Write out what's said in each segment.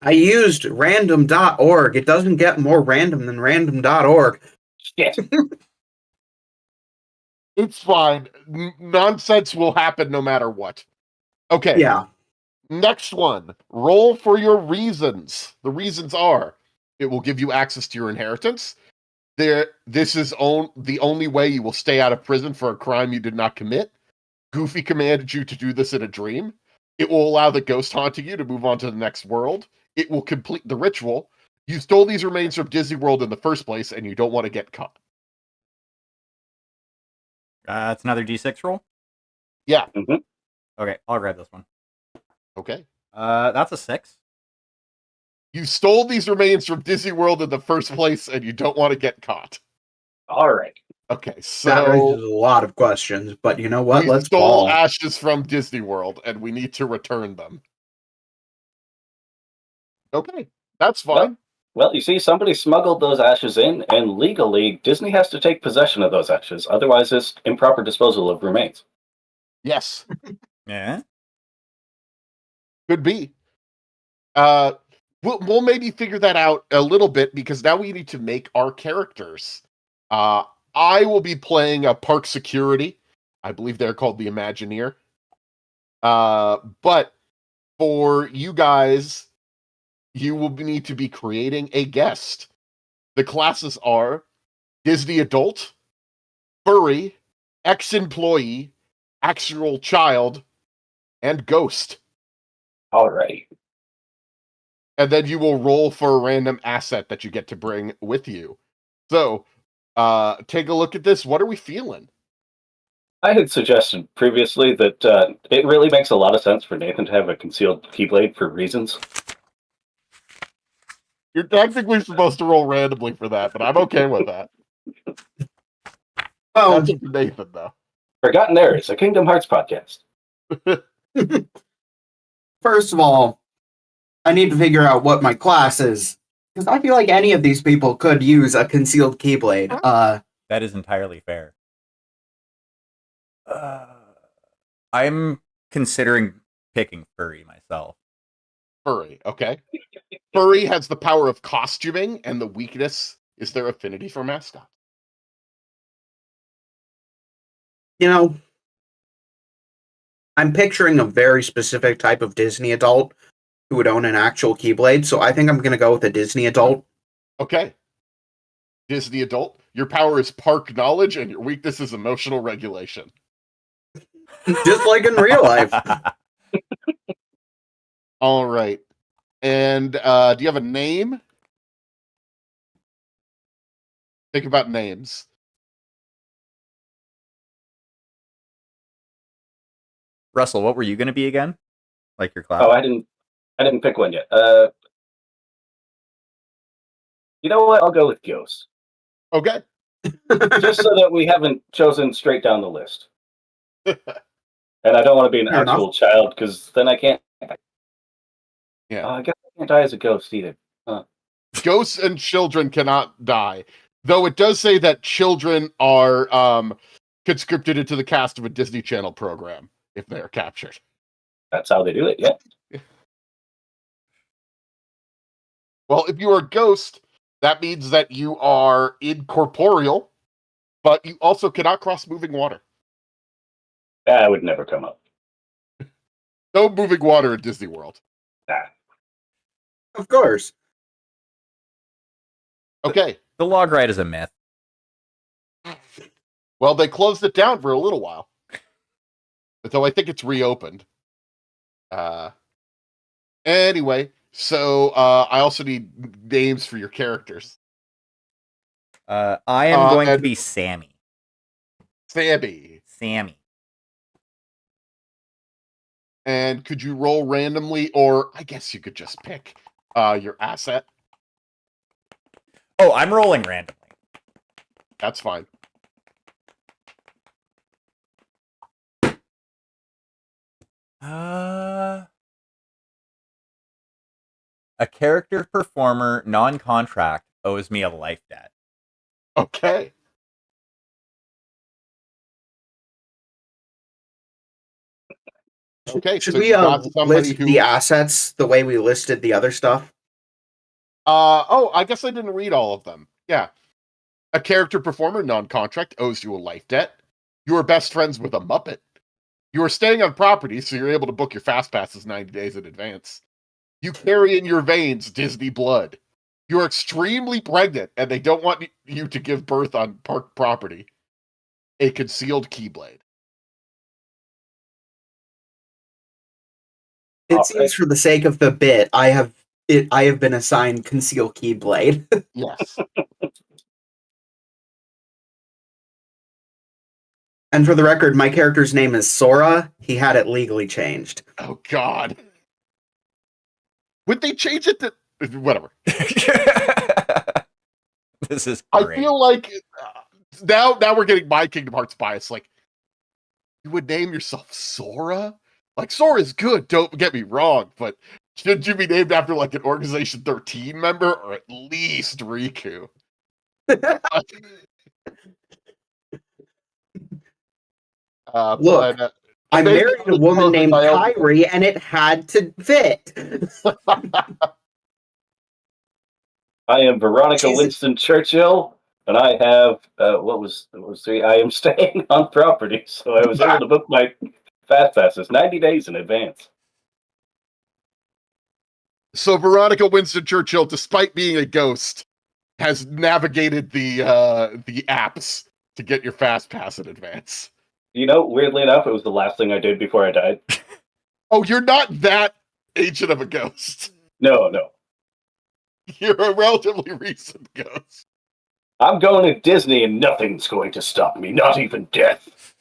I used random.org. It doesn't get more random than random.org. Shit. It's fine. Nonsense will happen no matter what. Okay. Yeah. Next one. Roll for your reasons. The reasons are, it will give you access to your inheritance. This is the only way you will stay out of prison for a crime you did not commit. Goofy commanded you to do this in a dream. It will allow the ghost haunting you to move on to the next world. It will complete the ritual. You stole these remains from Disney World in the first place, and you don't want to get caught. It's another D6 roll? Yeah. Mm-hmm. Okay, I'll grab this one. Okay. That's a 6. You stole these remains from Disney World in the first place, and you don't want to get caught. All right. Okay, so That raises a lot of questions, but you know what? we Let's stole ball. ashes from Disney World, and we need to return them. Okay, that's fine. Well, you see, somebody smuggled those ashes in, and legally, Disney has to take possession of those ashes. Otherwise, it's improper disposal of remains. Yes, Yeah? could be. We'll maybe figure that out a little bit, because now we need to make our characters. I will be playing a park security. I believe they're called the Imagineer. But for you guys, you will need to be creating a guest. The classes are Disney Adult, Furry, Ex-Employee, Actual Child, and Ghost. All right. And then you will roll for a random asset that you get to bring with you. So, take a look at this. What are we feeling? I had suggested previously that it really makes a lot of sense for Nathan to have a concealed keyblade for reasons. You're technically supposed to roll randomly for that, but I'm okay with that. Oh, That's for Nathan, though. Forgotten Errors, a Kingdom Hearts podcast. first of all, I need to figure out what my class is, because I feel like any of these people could use a concealed keyblade. That is entirely fair. I'm considering picking Furry myself. Furry, okay. Furry has the power of costuming, and the weakness is their affinity for mascots. You know, I'm picturing a very specific type of Disney adult who would own an actual keyblade, so I think I'm going to go with a Disney adult. Okay. Disney Adult, your power is park knowledge, and your weakness is emotional regulation. Just like in real life. All right. And do you have a name? Think about names. Russell, what were you going to be again? Like your class? Oh, I didn't pick one yet. You know what? I'll go with Ghost. Okay. Just so that we haven't chosen straight down the list. And I don't want to be an Fair actual child, because then I can't. Yeah. I guess I can't die as a ghost either. Ghosts and children cannot die. Though it does say that children are conscripted into the cast of a Disney Channel program if they are captured. That's how they do it, yeah. Well, if you are a ghost, that means that you are incorporeal, but you also cannot cross moving water. That would never come up. No moving water in Disney World. Nah. Of course. Okay. The log ride is a myth. Well, they closed it down for a little while. Though I think it's reopened. Anyway, so I also need names for your characters. I am going to be Sammy. Sammy. And could you roll randomly, or I guess you could just pick your asset? Oh, I'm rolling randomly. That's fine. A character performer non-contract owes me a life debt. Okay. Okay, Should so we you got somebody list who... the assets the way we listed the other stuff? Oh, I guess I didn't read all of them. Yeah. A character performer, non-contract, owes you a life debt. You are best friends with a Muppet. You are staying on property, so you're able to book your fast passes 90 days in advance. You carry in your veins Disney blood. You are extremely pregnant, and they don't want you to give birth on park property. A concealed keyblade. It All seems right. for the sake of the bit, I have been assigned Conceal Keyblade. Yes. And for the record, my character's name is Sora. He had it legally changed. Oh, God. Would they change it to... Whatever. This is I great. feel like now we're getting my Kingdom Hearts bias. Like, you would name yourself Sora? Like, Sora's good, don't get me wrong, but should you be named after, like, an Organization 13 member, or at least Riku? Look, but, I maybe married a it's woman perfect, named I hope- Kyrie, and it had to fit. I am Veronica Jesus. Winston Churchill, and I have what was 3? I am staying on property, so I was able to book my fast passes 90 days in advance. So Veronica Winston Churchill, despite being a ghost, has navigated the apps to get your fast pass in advance. You know, weirdly enough, it was the last thing I did before I died. Oh, you're not that ancient of a ghost. No. You're a relatively recent ghost. I'm going to Disney and nothing's going to stop me, not even death.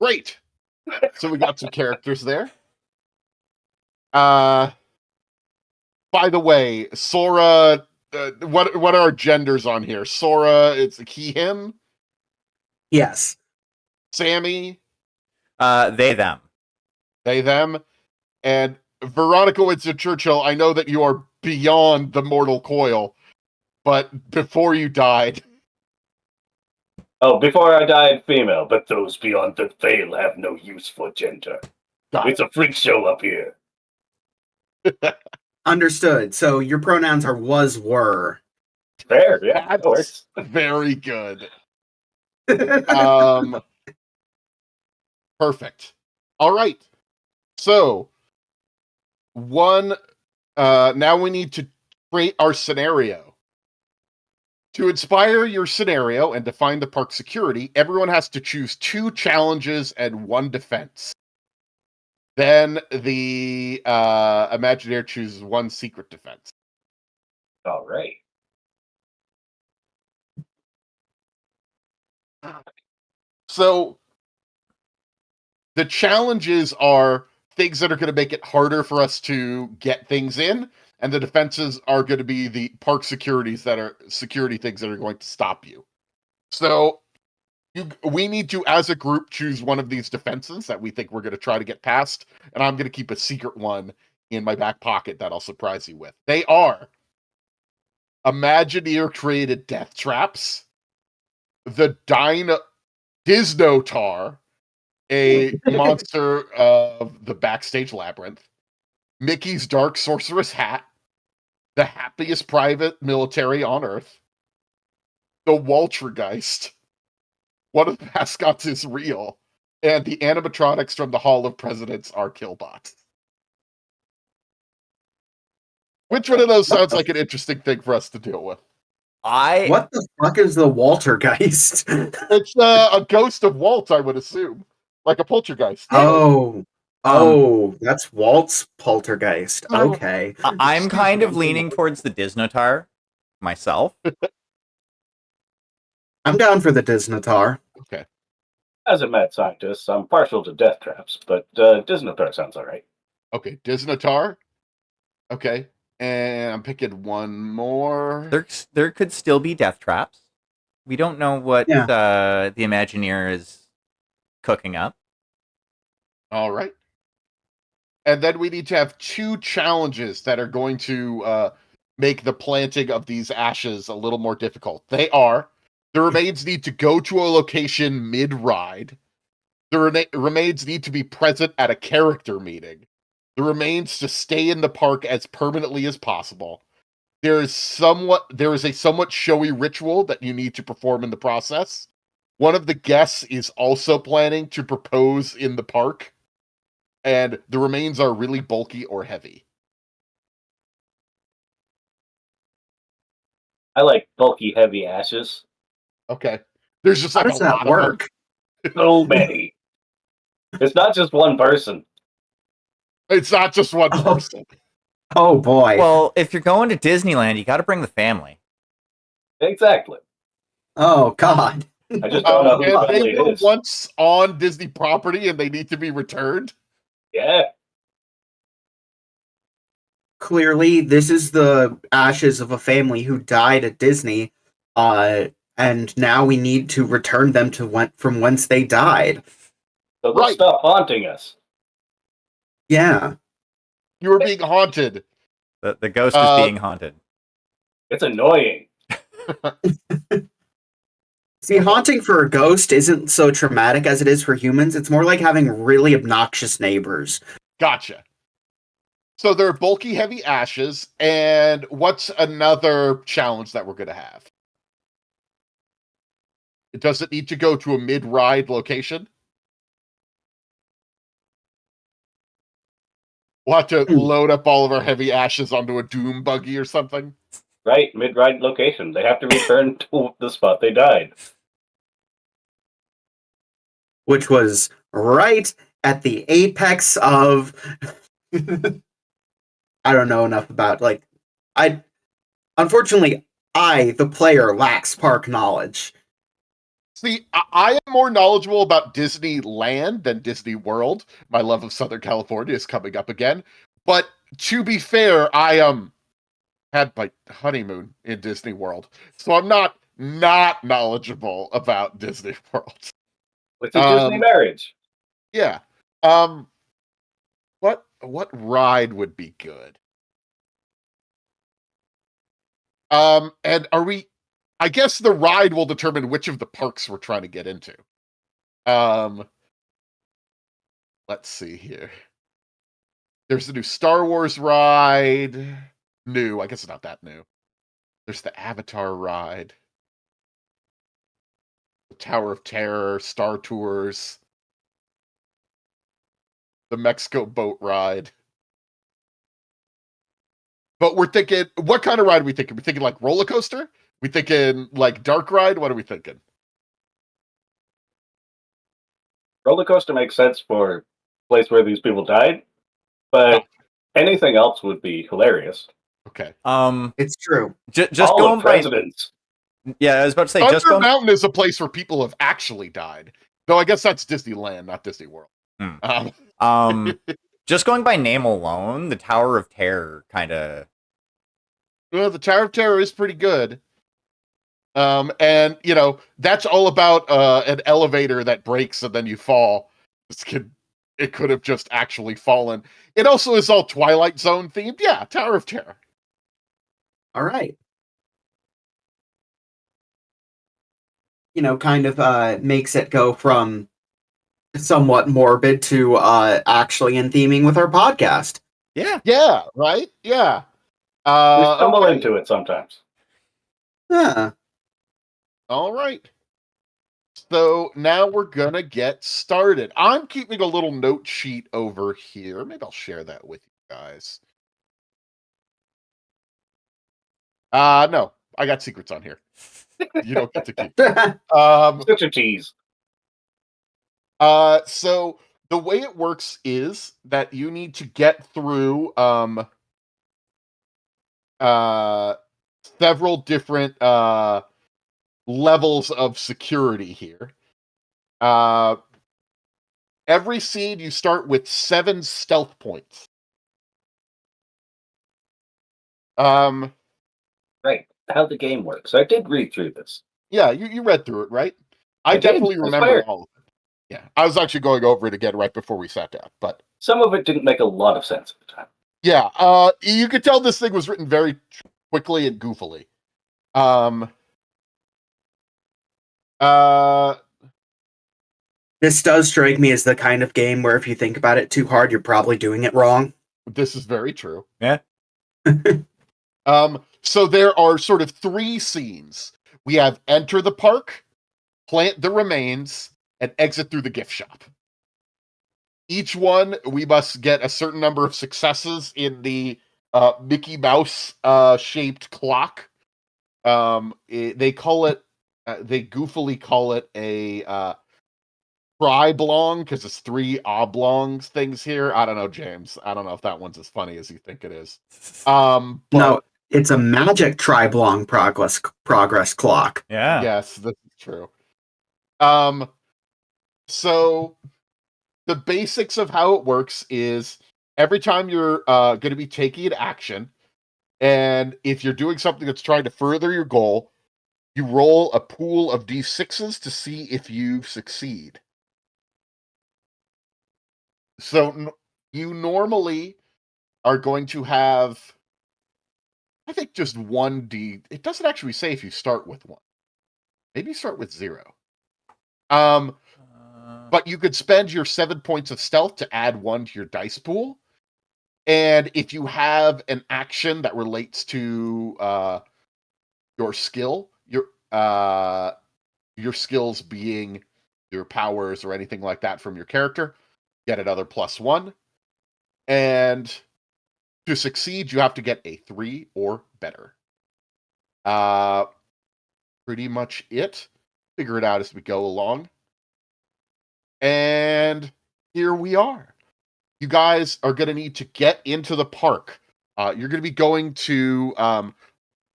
Great. So we got some characters there. By the way, Sora, what are our genders on here? Sora, it's he, him. Yes. Sammy, They, them. they, them. And Veronica Winston Churchill, I know that you are beyond the mortal coil, but before you died, Oh, before I died, female, but those beyond the veil have no use for gender. got It's a freak show up here. Understood. So your pronouns are was, were. Fair, yeah, that works. very good. Perfect. All right. So now we need to create our scenario. To inspire your scenario and define the park security, everyone has to choose 2 challenges and 1 defense. Then the Imagineer chooses 1 secret defense. All right. So the challenges are things that are going to make it harder for us to get things in, and the defenses are going to be the park security things that are going to stop you. So we need to, as a group, choose one of these defenses that we think we're going to try to get past, and I'm going to keep a secret one in my back pocket that I'll surprise you with. They are Imagineer created death traps, the Disnotar, a monster of the backstage labyrinth, Mickey's Dark Sorceress Hat, the happiest private military on Earth, the Waltergeist, one of the mascots is real, and the animatronics from the Hall of Presidents are Killbots. Which one of those sounds like an interesting thing for us to deal with? What the fuck is the Waltergeist? It's a ghost of Walt, I would assume. Like a poltergeist. Oh, that's Walt's poltergeist. Oh. Okay. I'm kind of leaning towards the Disnotar myself. I'm down for the Disnotar. Okay. As a mad scientist, I'm partial to death traps, but Disnotar sounds all right. Okay, Disnotar. Okay. And I'm picking one more. There could still be death traps. We don't know what the Imagineer is cooking up. All right. And then we need to have 2 challenges that are going to make the planting of these ashes a little more difficult. They are, the remains need to go to a location mid-ride. The remains need to be present at a character meeting. The remains to stay in the park as permanently as possible. There is a somewhat showy ritual that you need to perform in the process. One of the guests is also planning to propose in the park, and the remains are really bulky or heavy. I like bulky, heavy ashes. Okay. There's just How like does a that lot of them. work? So many. It's not just one person. It's not just one Oh. person. Oh boy. Well, if you're going to Disneyland, you got to bring the family. Exactly. Oh god. I just don't know who And family they it were is. once on Disney property and they need to be returned. Yeah. Clearly, this is the ashes of a family who died at Disney, and now we need to return them to from whence they died. So they'll Right. stop haunting us. Yeah. You were being haunted. The ghost is being haunted. It's annoying. See, haunting for a ghost isn't so traumatic as it is for humans. It's more like having really obnoxious neighbors. Gotcha. So there are bulky, heavy ashes, and what's another challenge that we're going to have? Does it need to go to a mid-ride location? We'll have to load up all of our heavy ashes onto a doom buggy or something. Right, mid-ride location. They have to return to the spot they died. Which was right at the apex of I don't know enough about unfortunately I, the player, lacks park knowledge. See, I am more knowledgeable about Disneyland than Disney World. My love of Southern California is coming up again. But to be fair, I had my honeymoon in Disney World. So I'm not knowledgeable about Disney World. It's a Disney marriage. Yeah. What ride would be good? And I guess the ride will determine which of the parks we're trying to get into. Let's see here. There's the new Star Wars ride. New, I guess it's not that new. There's the Avatar ride. The Tower of Terror, Star Tours. The Mexico boat ride. But we're thinking, what kind of ride are we thinking? We thinking like roller coaster? We thinking like dark ride? What are we thinking? Roller coaster makes sense for a place where these people died, but anything else would be hilarious. Okay. It's true. Just All going of by. presidents. Yeah, I was about to say, Thunder just going. Mountain is a place where people have actually died. Though I guess that's Disneyland, not Disney World. Just going by name alone, the Tower of Terror kind of. Well, the Tower of Terror is pretty good. And you know, that's all about an elevator that breaks and then you fall. It could have just actually fallen. It also is all Twilight Zone themed. Yeah, Tower of Terror. All right. You know, kind of makes it go from somewhat morbid to actually in theming with our podcast. Yeah. Yeah, right? Yeah. We stumble Okay. into it sometimes. Yeah. All right. So now we're going to get started. I'm keeping a little note sheet over here. Maybe I'll share that with you guys. No, I got secrets on here. You don't get to keep them. Such a tease. So the way it works is that you need to get through several different levels of security here. Every seed you start with 7 stealth points. Right. How the game works. I did read through this. Yeah, you read through it, right? I did. definitely I remember swear. all of it. Yeah, I was actually going over it again right before we sat down, but Some of it didn't make a lot of sense at the time. yeah, you could tell this thing was written very quickly and goofily. This does strike me as the kind of game where if you think about it too hard, you're probably doing it wrong. This is very true. Yeah. So there are sort of 3 scenes. We have enter the park, plant the remains, and exit through the gift shop. Each one, we must get a certain number of successes in the Mickey Mouse shaped clock. They call it, they goofily call it a tri-blong because it's 3 oblongs things here. I don't know, James. I don't know if that one's as funny as you think it is. But No, it's a magic tri-blong progress clock. Yeah. yes, this is true. So the basics of how it works is every time you're going to be taking an action, and if you're doing something that's trying to further your goal, you roll a pool of d6s to see if you succeed. So you normally are going to have, I think, just 1d. It doesn't actually say if you start with 1. Maybe you start with 0. But you could spend your 7 points of stealth to add 1 to your dice pool. And if you have an action that relates to your skill, your skills being your powers or anything like that from your character, get another +1. And to succeed, you have to get a 3 or better. Pretty much it. Figure it out as we go along. And here we are. You guys are going to need to get into the park. You're going to be going to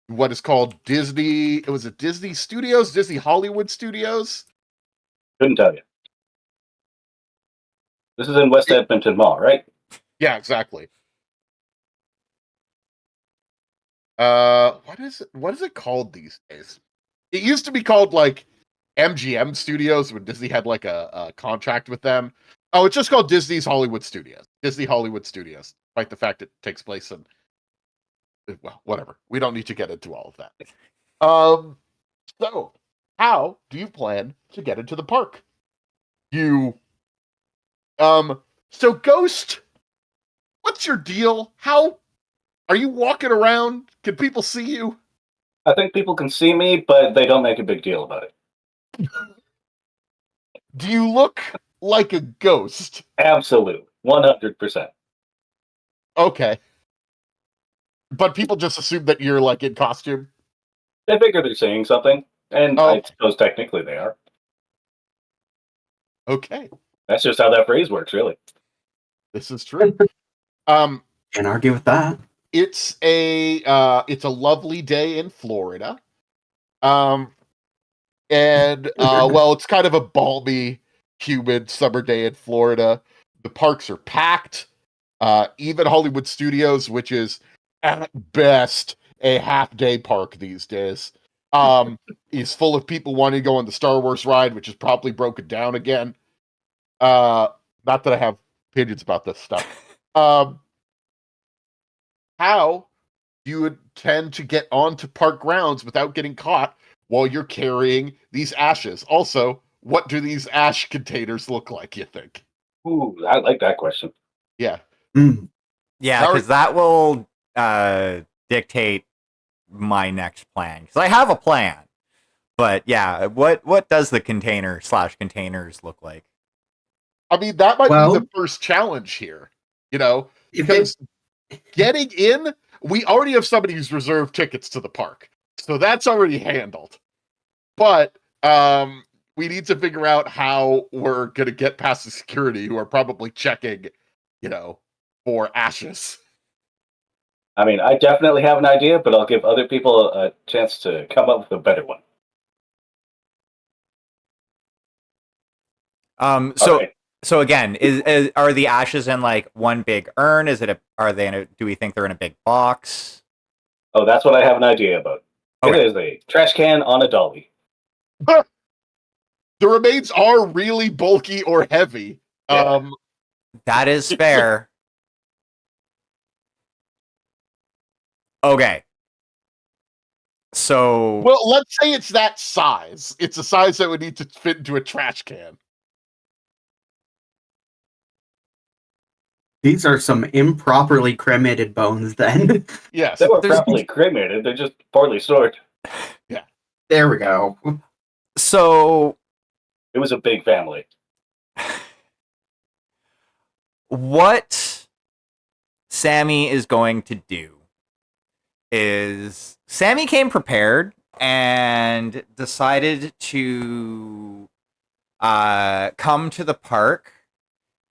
what is called Disney. Was it Disney Studios? Disney Hollywood Studios? Couldn't tell you. This is in West Edmonton Mall, right? Yeah, exactly. What is it? What is it called these days? It used to be called like MGM Studios when Disney had like a contract with them. Oh, it's just called Disney's Hollywood Studios. Disney Hollywood Studios. Despite the fact it takes place in, well, whatever. We don't need to get into all of that. So how do you plan to get into the park? So Ghost, what's your deal? How are you walking around? Can people see you? I think people can see me, but they don't make a big deal about it. Do you look like a ghost? Absolute. 100%. Okay. But people just assume that you're like in costume? They figure they're saying something, and I suppose technically they are. Okay. That's just how that phrase works, really. This is true. Can't argue with that. It's a lovely day in Florida. Well, it's kind of a balmy, humid summer day in Florida. The parks are packed. Even Hollywood Studios, which is at best a half-day park these days, is full of people wanting to go on the Star Wars ride, which is probably broken down again. Not that I have opinions about this stuff. How do you intend to get onto park grounds without getting caught while you're carrying these ashes? Also, what do these ash containers look like, you think? Ooh, I like that question. Yeah. Yeah, because that will dictate my next plan. Because I have a plan. But yeah, what does the container/containers look like? I mean, that might be the first challenge here, because getting in, we already have somebody who's reserved tickets to the park. So that's already handled. But we need to figure out how we're going to get past the security who are probably checking, for ashes. I mean, I definitely have an idea, but I'll give other people a chance to come up with a better one. So again, are the ashes in like one big urn? Do we think they're in a big box? Oh, that's what I have an idea about. Okay. It is a trash can on a dolly. The remains are really bulky or heavy. Yeah. That is fair. Okay. So... Well, let's say it's that size. It's a size that would need to fit into a trash can. These are some improperly cremated bones, then. Yes. They were There's- properly cremated. They're just poorly stored. There we go. So It was a big family. what Sammy is going to do is Sammy came prepared and decided to come to the park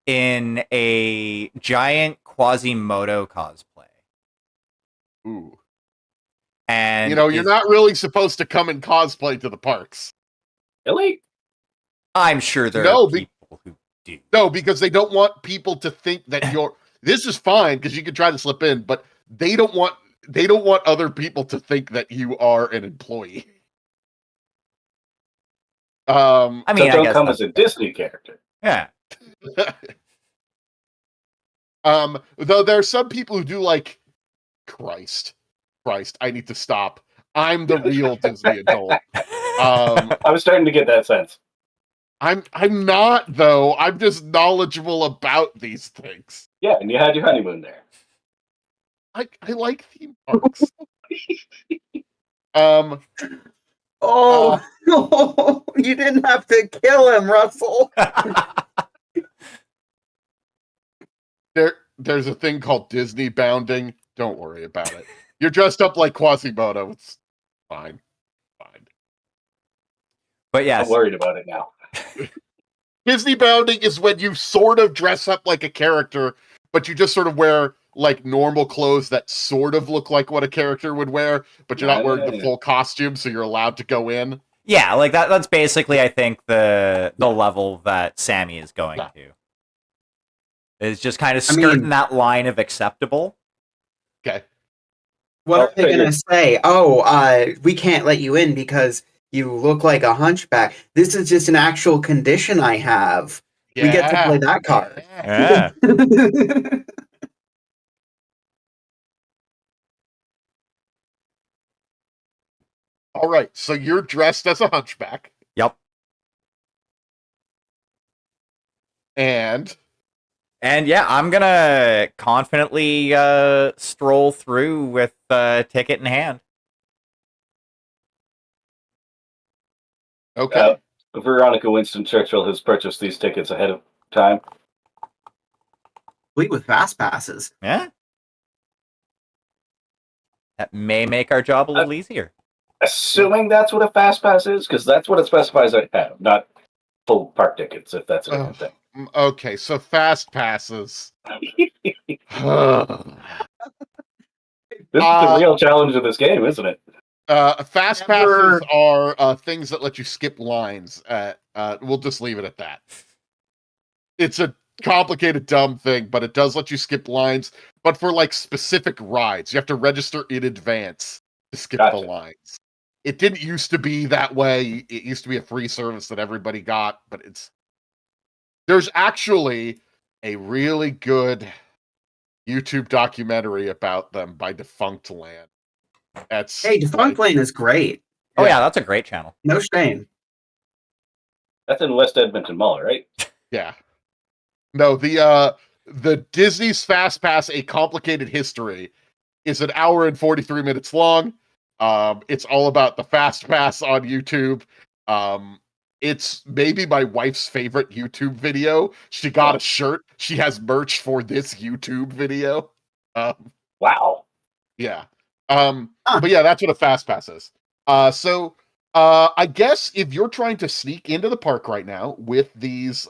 in a giant Quasimodo cosplay. Ooh. And You're not really supposed to come in cosplay to the parks. Really? I'm sure there No, are people who do. No, because they don't want people to think that you're. This is fine because you can try to slip in, but they don't want other people to think that you are an employee. I mean, So I don't guess come that's as a Disney character. yeah. Though there are some people who do like, Christ, I need to stop. I'm the real Disney adult. I was starting to get that sense. I'm not though. I'm just knowledgeable about these things. Yeah, and you had your honeymoon there. I like theme parks. Um, Oh, no, you didn't have to kill him, Russell. there's a thing called Disney bounding. Don't worry about it. You're dressed up like Quasimodo. It's fine. But I'm yes, worried about it now. Disney bounding is when you sort of dress up like a character, but you just sort of wear like normal clothes that sort of look like what a character would wear, but you're not wearing the full costume, so you're allowed to go in. yeah, like that's basically I think the level that Sammy is going to. Is just kind of skirting that line of acceptable. Okay. What are they going to say? Oh, we can't let you in because you look like a hunchback. This is just an actual condition I have. Yeah. We get to play that card. Yeah. All right, so you're dressed as a hunchback. Yep. And yeah, I'm gonna confidently stroll through with ticket in hand. okay. Veronica Winston Churchill has purchased these tickets ahead of time. Complete with fast passes. Yeah. That may make our job a little easier. Assuming that's what a fast pass is, because that's what it specifies I have, not full park tickets, if that's a different thing. Okay, so fast passes. This is the real challenge of this game, isn't it? Fast passes are things that let you skip lines. We'll just leave it at that. It's a complicated, dumb thing, but it does let you skip lines. But for like specific rides, you have to register in advance to skip the lines. It didn't used to be that way. It used to be a free service that everybody got, but there's actually a really good YouTube documentary about them by Defunct Land. Hey, Defunct Land is great. Oh yeah, that's a great channel. No shame. That's in West Edmonton Mall, right? Yeah. No, the Disney's Fast Pass: A Complicated History is an hour and 43 minutes long. It's all about the Fast Pass on YouTube. It's maybe my wife's favorite YouTube video. She got a shirt. She has merch for this YouTube video. Wow. Yeah. But yeah, that's what a Fast Pass is. So I guess if you're trying to sneak into the park right now with these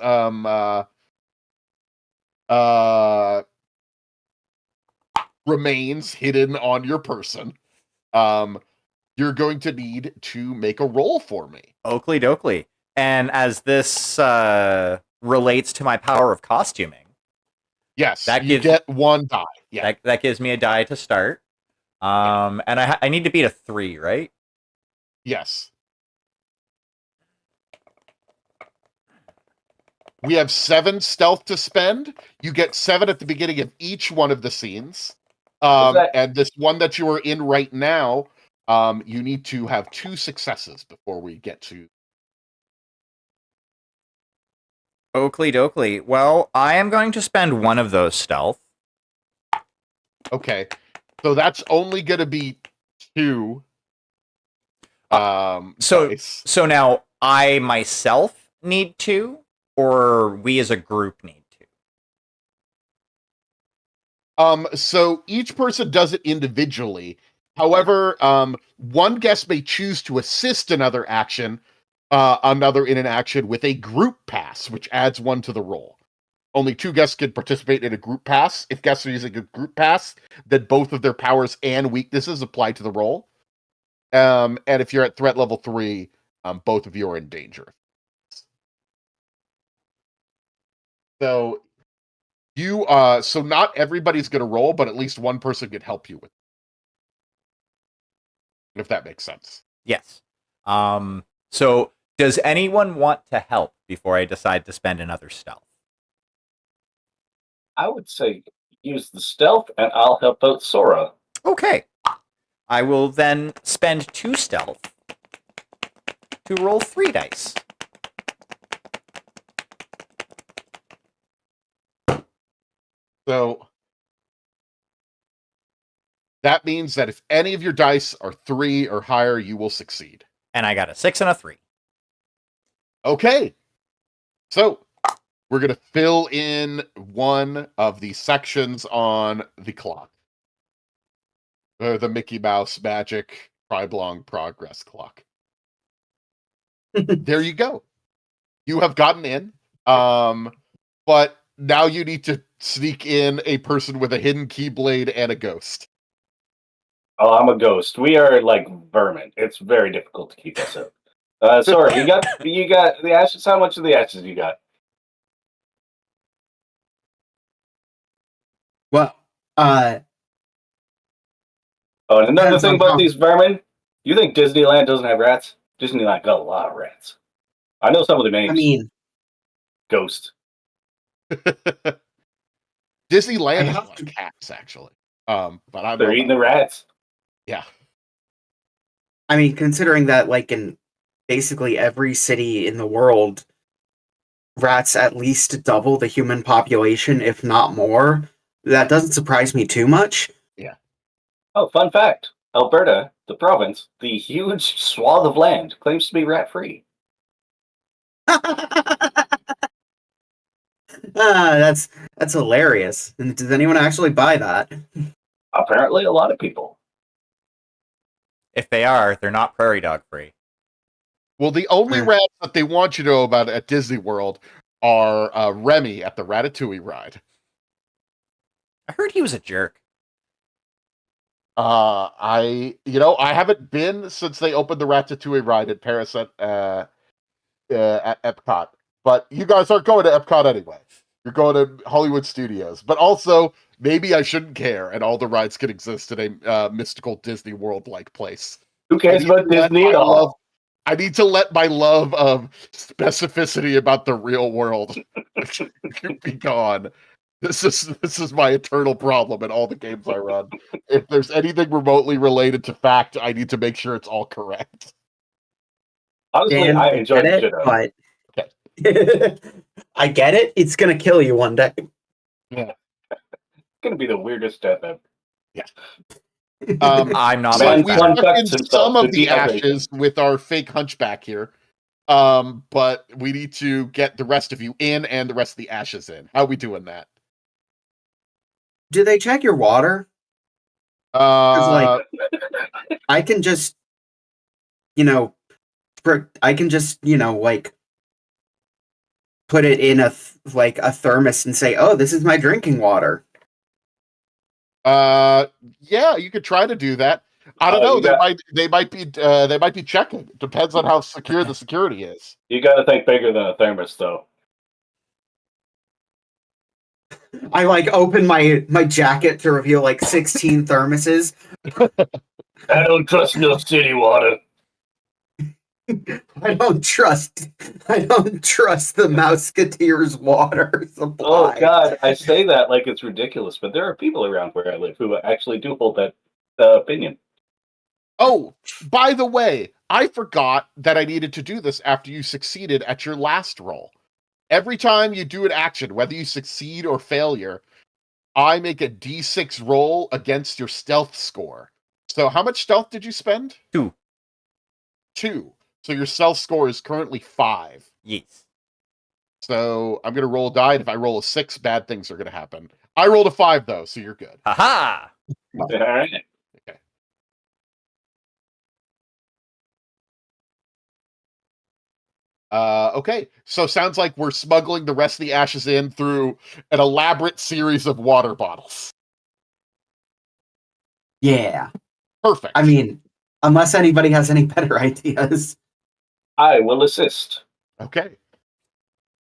remains hidden on your person, you're going to need to make a roll for me. Oakley dokley. And as this relates to my power of costuming, yes, you get one die. Yeah, that gives me a die to start. And I need to beat a 3, right? Yes. We have 7 stealth to spend. You get 7 at the beginning of each one of the scenes. And this one that you are in right now, you need to have 2 successes before we get to. Oakley dokley. Well, I am going to spend one of those stealth. Okay. So that's only going to be 2 So dice. so now I myself need 2, or we as a group need 2? So each person does it individually. However, one guest may choose to assist another in an action with a group pass, which adds 1 to the roll. Only 2 guests can participate in a group pass. If guests are using a group pass, then both of their powers and weaknesses apply to the roll. And if you're at threat level 3, both of you are in danger. So so not everybody's going to roll, but at least one person could help you with it, if that makes sense. Yes. So does anyone want to help before I decide to spend another stealth? I would say use the stealth, and I'll help out Sora. Okay. I will then spend 2 stealth to roll 3 dice. So that means that if any of your dice are 3 or higher, you will succeed. And I got a 6 and a 3. Okay. So we're going to fill in one of the sections on the clock. The Mickey Mouse Magic Triblong Progress Clock. There you go. You have gotten in. But now you need to sneak in a person with a hidden keyblade and a ghost. Oh, I'm a ghost. We are like vermin. It's very difficult to keep us up. Sora, you got the ashes. How much of the ashes you got? Well, Oh, and another Depends thing on about how- these vermin, you think Disneyland doesn't have rats? Disneyland got a lot of rats. I know some of the names. I mean, Ghost. Disneyland I has a have lot to- of cats, actually. But I don't They're know eating the about- rats. Yeah. I mean, considering that, like, in basically every city in the world, rats at least double the human population, if not more, that doesn't surprise me too much. Oh, fun fact. Alberta, the province, the huge swath of land, claims to be rat-free. That's hilarious. And does anyone actually buy that? Apparently, a lot of people. If they are, they're not prairie dog free. Well, the only Hmm. rats that they want you to know about at Disney World are Remy at the Ratatouille ride. I heard he was a jerk. I haven't been since they opened the Ratatouille ride in Paris at Epcot. But you guys aren't going to Epcot anyway. You're going to Hollywood Studios. But also, maybe I shouldn't care, and all the rides can exist in a mystical Disney World-like place. Who cares I need about to let Disney my at all? love- I need to let my love of specificity about the real world be gone. This is my eternal problem in all the games I run. If there's anything remotely related to fact, I need to make sure it's all correct. Honestly, Dan, I enjoyed get the shit it, out of it. but I get it. It's gonna kill you one day. It's gonna be the weirdest death ever. I'm not So Man, we fun stuck fact in himself, some of the the dehydration. ashes with our fake hunchback here. But we need to get the rest of you in and the rest of the ashes in. How are we doing that? Do they check your water? Uh, I can just, like put it in a thermos and say, "Oh, this is my drinking water." yeah, you could try to do that. I don't Oh, know. you They might be checking. Depends on how secure the security is. You got to think bigger than a thermos, though. I open my jacket to reveal 16 thermoses. I don't trust no city water. I don't trust the Mouseketeers water supply. Oh God, I say that like it's ridiculous, but there are people around where I live who actually do hold that opinion. Oh, by the way, I forgot that I needed to do this after you succeeded at your last roll. Every time you do an action, whether you succeed or failure, I make a d6 roll against your stealth score. So how much stealth did you spend? 2. 2. So your stealth score is currently 5. Yes. So I'm going to roll a die. And if I roll a 6, bad things are going to happen. I rolled a 5, though, so you're good. Haha! All right. Okay. Okay, so sounds like we're smuggling the rest of the ashes in through an elaborate series of water bottles. Yeah. Perfect. I mean, unless anybody has any better ideas. I will assist. Okay.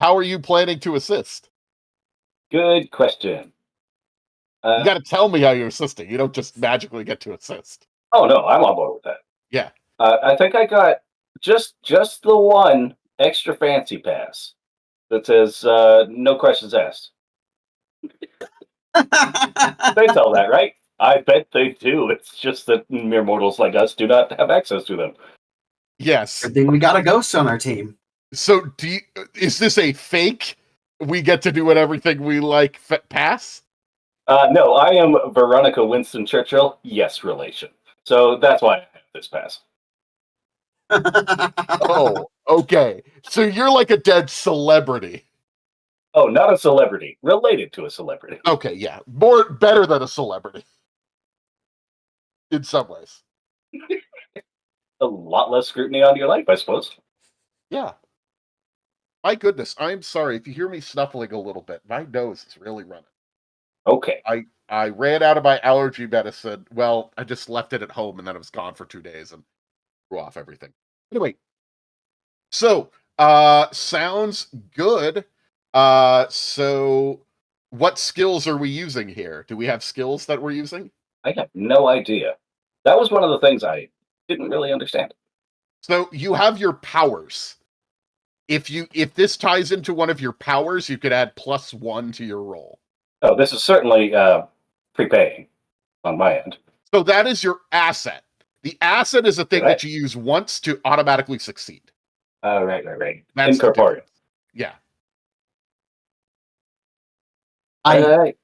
How are you planning to assist? Good question. You got to tell me how you're assisting. You don't just magically get to assist. Oh no, I'm on board with that. Yeah. I think I got just the one extra fancy pass that says no questions asked. They tell that, right? I bet they do. It's just that mere mortals like us do not have access to them. Yes. Good thing we got a ghost on our team. So is this a fake? We get to do everything we like pass? No, I am Veronica Winston Churchill. Yes, relation. So that's why I have this pass. Oh, okay. So you're like a dead celebrity. Oh, not a celebrity. Related to a celebrity. Okay, yeah. Better than a celebrity. In some ways. A lot less scrutiny on your life, I suppose. Yeah. My goodness, I'm sorry if you hear me snuffling a little bit. My nose is really running. Okay. I ran out of my allergy medicine. Well, I just left it at home and then it was gone for 2 days and threw off everything. Anyway, so sounds good. So what skills are we using here? Do we have skills that we're using? I have no idea. That was one of the things I didn't really understand. So you have your powers. If this ties into one of your powers, you could add +1 to your roll. Oh, this is certainly prepaying on my end. So that is your asset. The asset is a thing Right. that you use once to automatically succeed. Right. That's the Incorporeal. difference. Yeah.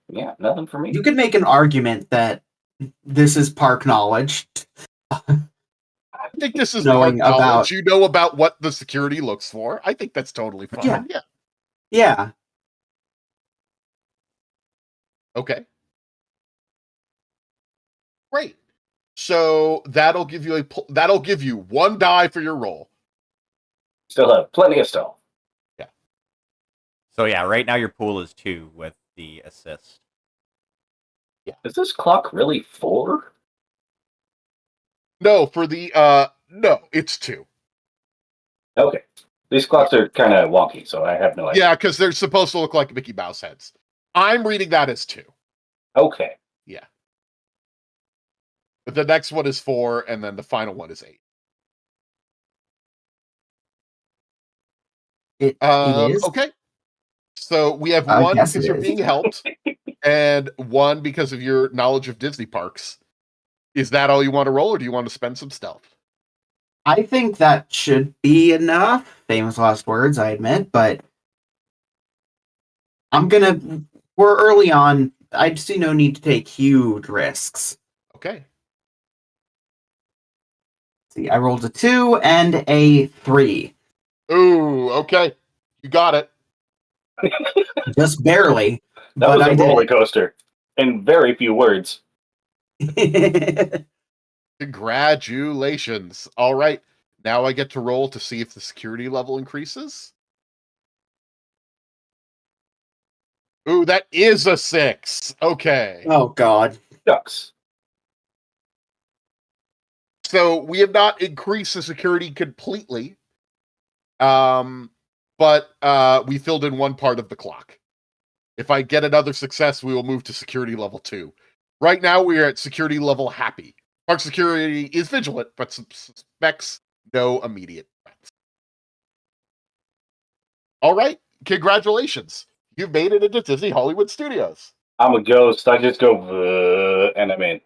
Yeah, nothing for me. You could make an argument that this is park knowledge. I think this is Knowing part knowledge. about- You know about what the security looks for. I think that's totally fine. Yeah. Yeah. Yeah. Okay. Great. So that'll give you 1 die for your roll. Still have plenty of stealth. So yeah, right now your pool is 2 with the assist. Is this clock really 4? No, for the no, it's 2. Okay. These clocks are kind of wonky, so I have no idea. Yeah, because they're supposed to look like Mickey Mouse heads. I'm reading that as 2. Okay. But the next one is 4, and then the final one is 8. It is. Okay. So we have I 1 guess because it you're is. being helped, and 1 because of your knowledge of Disney parks. Is that all you want to roll, or do you want to spend some stealth? I think that should be enough. Famous last words, I admit, but we're early on. I see no need to take huge risks. Okay. See, I rolled a 2 and a 3. Ooh, okay. You got it. Just barely. That but was I a did roller it. coaster. In very few words. Congratulations. All right. Now I get to roll to see if the security level increases. Ooh, that is a 6. Okay. Oh, God. Ducks. So we have not increased the security completely. But we filled in 1 part of the clock. If I get another success, we will move to security level 2. Right now, we are at security level happy. Park security is vigilant, but suspects no immediate threats. All right. Congratulations. You've made it into Disney Hollywood Studios. I'm a ghost. I just go, and I'm in.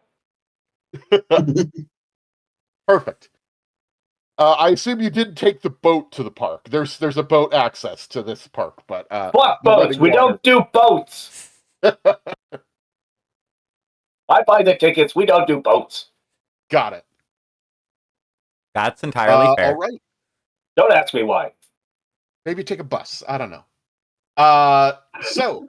Perfect. I assume you didn't take the boat to the park. There's a boat access to this park, but Fuck the boats. running We water- don't do boats. I buy the tickets. We don't do boats. Got it. That's entirely fair. All right. Don't ask me why. Maybe take a bus. I don't know. So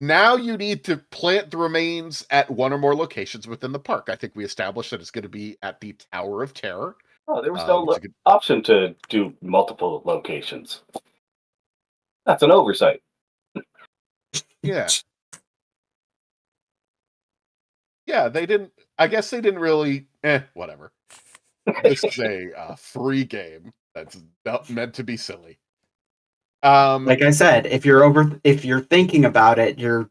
now you need to plant the remains at one or more locations within the park. I think we established that it's going to be at the Tower of Terror. Oh, there was no which is a good- option to do multiple locations. That's an oversight. Yeah. Yeah, they didn't. I guess they didn't really. Whatever. This is a free game that's not meant to be silly. Like I said, if you're thinking about it, you're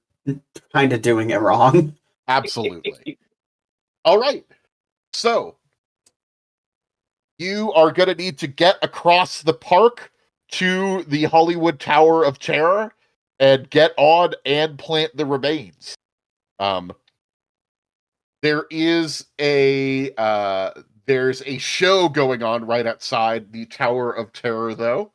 kind of doing it wrong. Absolutely. All right. So you are going to need to get across the park to the Hollywood Tower of Terror and get on and plant the remains. There is there's a show going on right outside the Tower of Terror, though.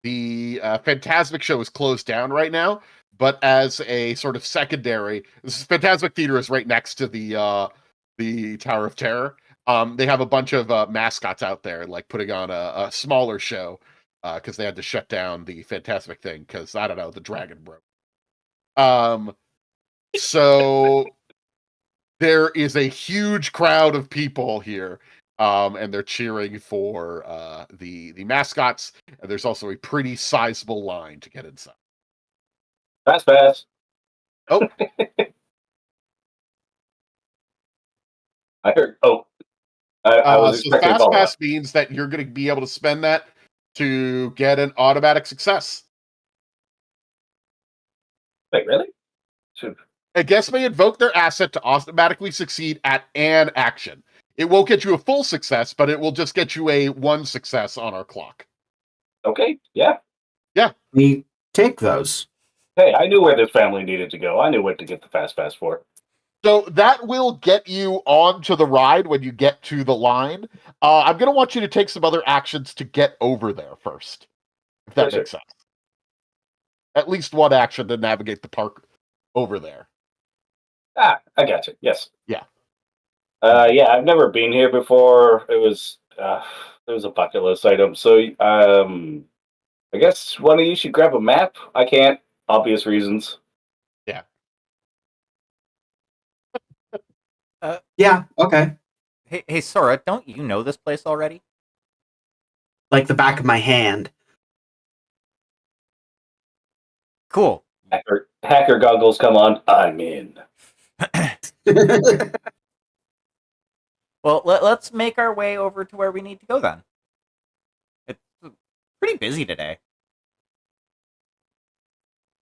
The Phantasmic show is closed down right now, but as a sort of secondary, this Phantasmic Theater is right next to the Tower of Terror. They have a bunch of mascots out there, like putting on a smaller show because they had to shut down the Phantasmic thing because I don't know, the dragon broke. So there is a huge crowd of people here, and they're cheering for the mascots. And there's also a pretty sizable line to get inside. Fast pass. Oh. I heard. Oh, I was So expecting fast follow-up. pass means that you're going to be able to spend that to get an automatic success. Wait, really? Should- A guest may invoke their asset to automatically succeed at an action. It won't get you a full success, but it will just get you a 1 success on our clock. Okay, yeah. We take those. Hey, I knew where this family needed to go. I knew what to get the fast pass for. So that will get you onto the ride when you get to the line. I'm going to want you to take some other actions to get over there first, if that Sure, makes sense. At least one action to navigate the park over there. Ah, I got you. Yes. Yeah. Yeah, I've never been here before. It was a bucket list item. So, I guess one of you should grab a map. I can't. Obvious reasons. Yeah, okay. Hey, Sora, don't you know this place already? Like the back of my hand. Cool. Hacker goggles, come on. I'm in. Well, let's make our way over to where we need to go then. It's pretty busy today.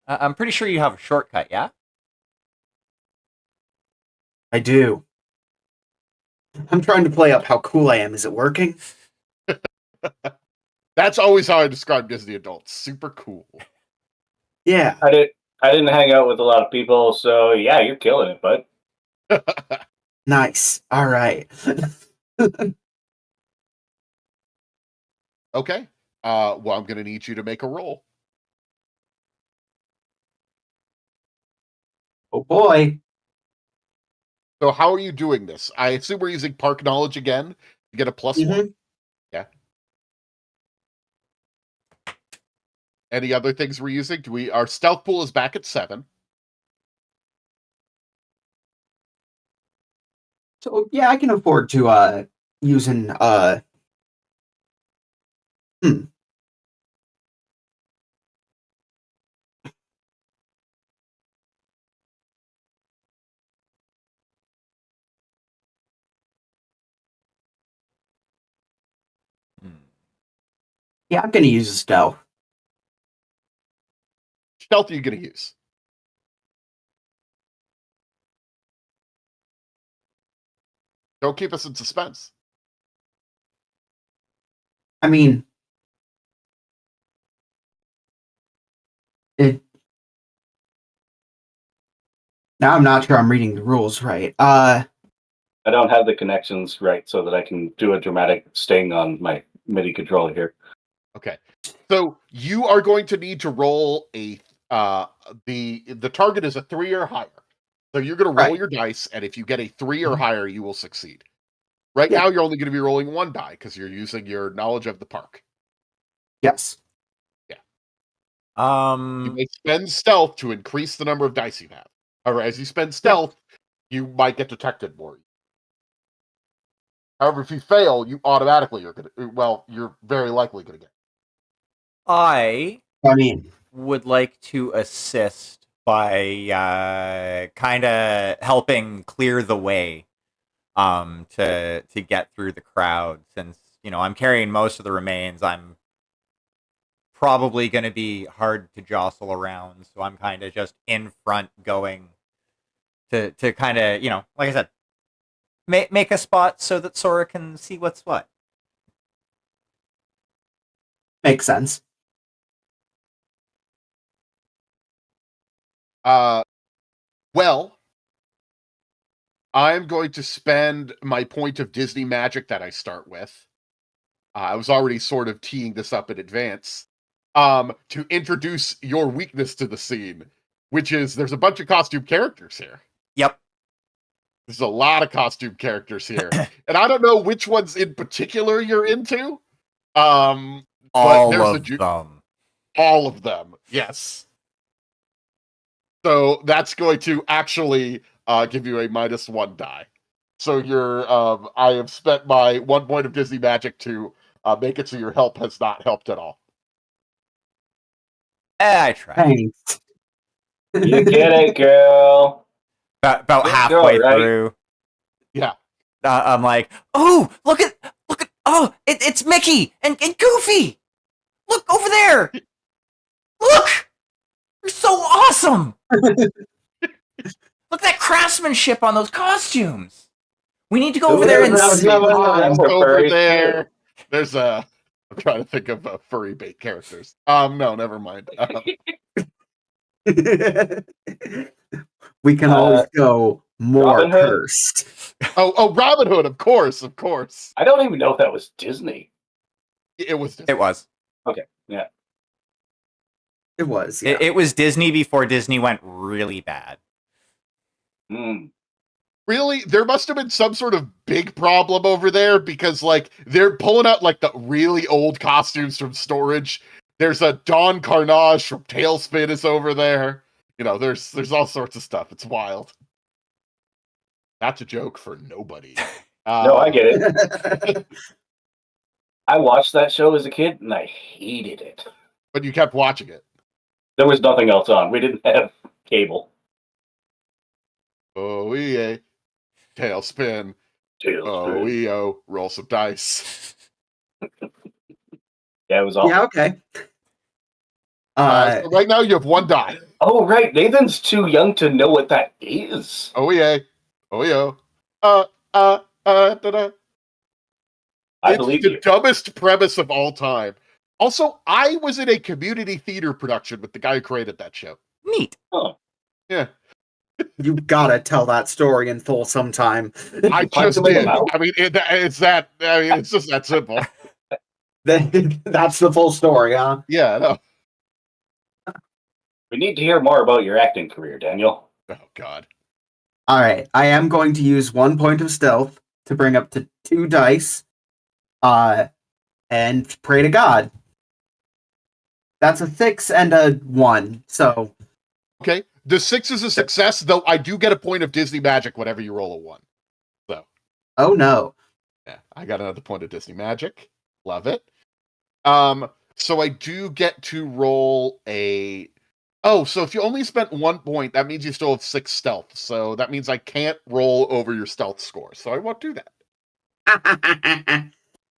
I'm pretty sure you have a shortcut, yeah? I do. I'm trying to play up how cool I am. Is it working? That's always how I describe Disney adults. Super cool. Yeah. I didn't hang out with a lot of people, so yeah, you're killing it, bud. Nice. All right. Okay. Well, I'm going to need you to make a roll. Oh boy. So how are you doing this? I assume we're using park knowledge again to get a +1. Mhm. Yeah. Any other things we're using? Our stealth pool is back at 7. So yeah, I can afford to using yeah, I'm gonna use a stealth. Stealth are you going to use? Don't keep us in suspense. I mean, it. Now I'm not sure I'm reading the rules right. I don't have the connections right so that I can do a dramatic sting on my MIDI controller here. Okay. So you are going to need to roll a the target is a 3 or higher. So you're going to roll Right. your dice, and if you get a 3 or Mhm. higher, you will succeed. Right Yeah. now, you're only going to be rolling 1 die because you're using your knowledge of the park. Yes. You may spend stealth to increase the number of dice you have. However, as you spend stealth, you might get detected more. However, if you fail, you automatically you're very likely going to get. I I mean, would like to assist by kind of helping clear the way to get through the crowd, since I'm carrying most of the remains. I'm probably going to be hard to jostle around, so I'm kind of just in front, going to kind of like I said, make a spot so that Sora can see what's what. makes sense. Well, I'm going to spend my point of Disney magic that I start with. I was already sort of teeing this up in advance. To introduce your weakness to the scene, which is there's a bunch of costume characters here. Yep. There's a lot of costume characters here. And I don't know which ones in particular you're into. But All there's of them. all of them, yes. So that's going to actually give you a -1 die. So I have spent my 1 point of Disney magic to make it so your help has not helped at all. I tried. Thanks. You get it, girl. About Good halfway girl, right? through. Yeah. I'm like, oh, look at, oh, it's Mickey and Goofy. Look over there. Look, you're so awesome. Look at that craftsmanship on those costumes. We need to go over there and That was see. never remember over furries, there. too. There's I'm trying to think of furry bait characters. No, never mind. We can always go more Robin Hood? cursed. Oh, Robin Hood, of course. I don't even know if that was Disney. It was. It was. Okay, yeah. It was, yeah. It was Disney before Disney went really bad. Mm. Really, there must have been some sort of big problem over there because, like, they're pulling out like the really old costumes from storage. There's a Don Carnage from Tailspin is over there. There's all sorts of stuff. It's wild. That's a joke for nobody. No, I get it. I watched that show as a kid and I hated it. But you kept watching it. There was nothing else on. We didn't have cable. Oh, yeah. Tailspin. Oh, EO. Roll some dice. Yeah, it was awful. Yeah, okay. So right now you have 1 die. Oh, right. Nathan's too young to know what that is. Oh, yeah. Oh, yeah. Da-da. I It's believe the you. dumbest premise of all time. Also, I was in a community theater production with the guy who created that show. Neat. Oh. Yeah. You gotta tell that story in full sometime. I Punch just him in the did. mouth? I mean, it's just that simple. That's the full story, huh? Yeah, no. We need to hear more about your acting career, Daniel. Oh, God. All right, I am going to use 1 point of stealth to bring up to 2 dice, and pray to God. That's a 6 and a 1, so... Okay. The 6 is a success, though I do get a point of Disney magic whenever you roll a 1. So. Oh, no. Yeah, I got another point of Disney magic. Love it. So I do get to roll a... Oh, so if you only spent 1 point, that means you still have 6 stealth. So that means I can't roll over your stealth score. So I won't do that.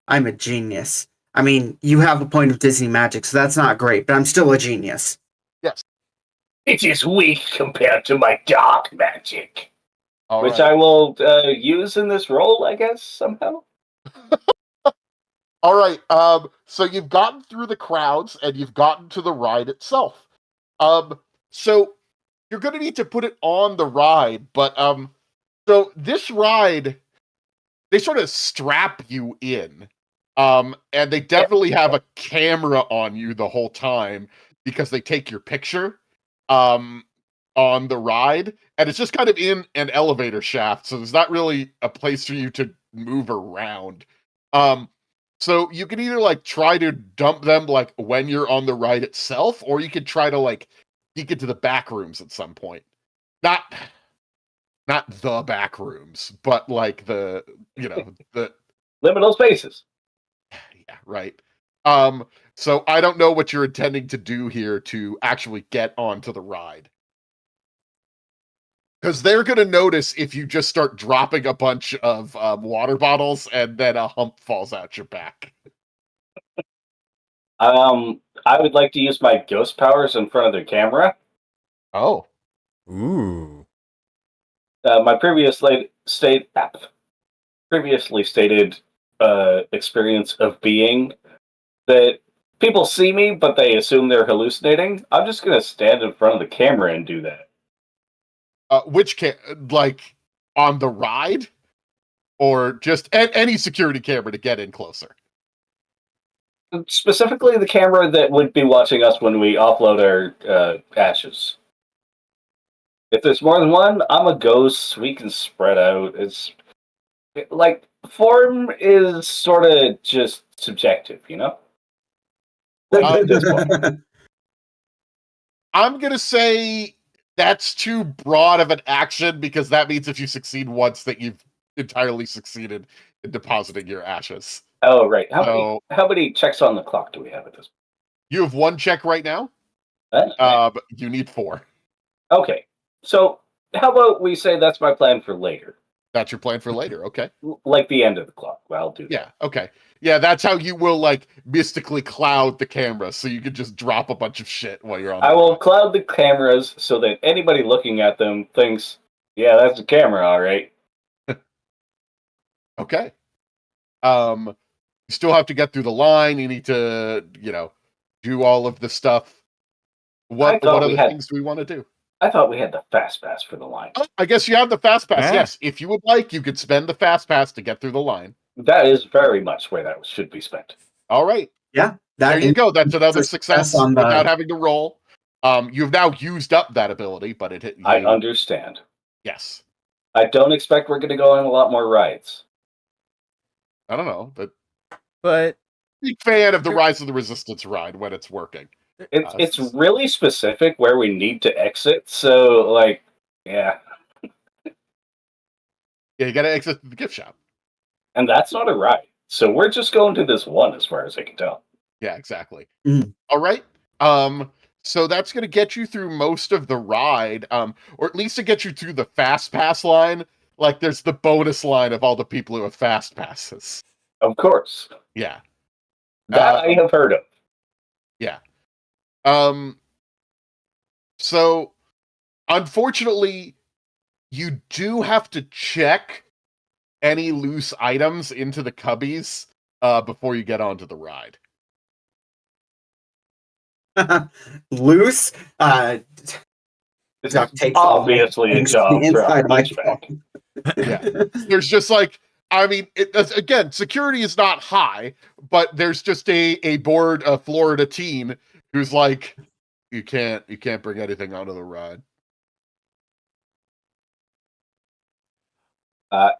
I'm a genius. I mean, you have a point of Disney magic, so that's not great, but I'm still a genius. Yes. It is weak compared to my dark magic. All which right. I will use in this role, I guess, somehow. All right. So you've gotten through the crowds and you've gotten to the ride itself. So you're going to need to put it on the ride, but so this ride they sort of strap you in. And they definitely have a camera on you the whole time because they take your picture on the ride, and it's just kind of in an elevator shaft, so there's not really a place for you to move around. So you can either like try to dump them like when you're on the ride itself, or you could try to like sneak into the back rooms at some point. Not the back rooms, but like the Liminal spaces. yeah, right. So I don't know what you're intending to do here to actually get onto the ride. Because they're going to notice if you just start dropping a bunch of water bottles and then a hump falls out your back. I would like to use my ghost powers in front of the camera. Oh. Ooh. My previously stated experience of being that people see me, but they assume they're hallucinating. I'm just going to stand in front of the camera and do that. Like on the ride? Or just any security camera to get in closer? Specifically, the camera that would be watching us when we offload our ashes. If there's more than one, I'm a ghost. We can spread out. It's like form is sort of just subjective, you know. At this point. I'm gonna say that's too broad of an action because that means if you succeed once, that you've entirely succeeded in depositing your ashes. Oh, right. How many checks on the clock do we have at this point? You have 1 check right now. But you need 4. Okay. So how about we say that's my plan for later? That's your plan for later. Okay. Like the end of the clock. Well, I'll do that. Yeah. Okay. Yeah, that's how you will like mystically cloud the camera, so you can just drop a bunch of shit while you're on. I will cloud the cameras so that anybody looking at them thinks, "Yeah, that's a camera, all right." Okay. You still have to get through the line. You need to, do all of the stuff. What other things do we want to do? I thought we had the fast pass for the line. Oh, I guess you have the fast pass. Yeah. Yes, if you would like, you could spend the fast pass to get through the line. That is very much where that should be spent. All right. Yeah. There you go. That's another success on without having to roll. You've now used up that ability, but it hit you. I understand. Yes. I don't expect we're going to go on a lot more rides. I don't know, but big fan of the Rise of the Resistance ride when it's working. It's really specific where we need to exit, so like, yeah. Yeah, you got to exit the gift shop, and that's not a ride. So we're just going to this one, as far as I can tell. Yeah, exactly. Mm. All right. So that's going to get you through most of the ride, or at least to get you through the fast pass line. Like, there's the bonus line of all the people who have fast passes. Of course. Yeah. That I have heard of. Yeah. So, unfortunately, you do have to check any loose items into the cubbies before you get onto the ride. Loose? Duct tape obviously a job inside my phone. Yeah. There's just like, I mean, again, security is not high, but there's just a bored Florida teen who's like, you can't bring anything onto the ride.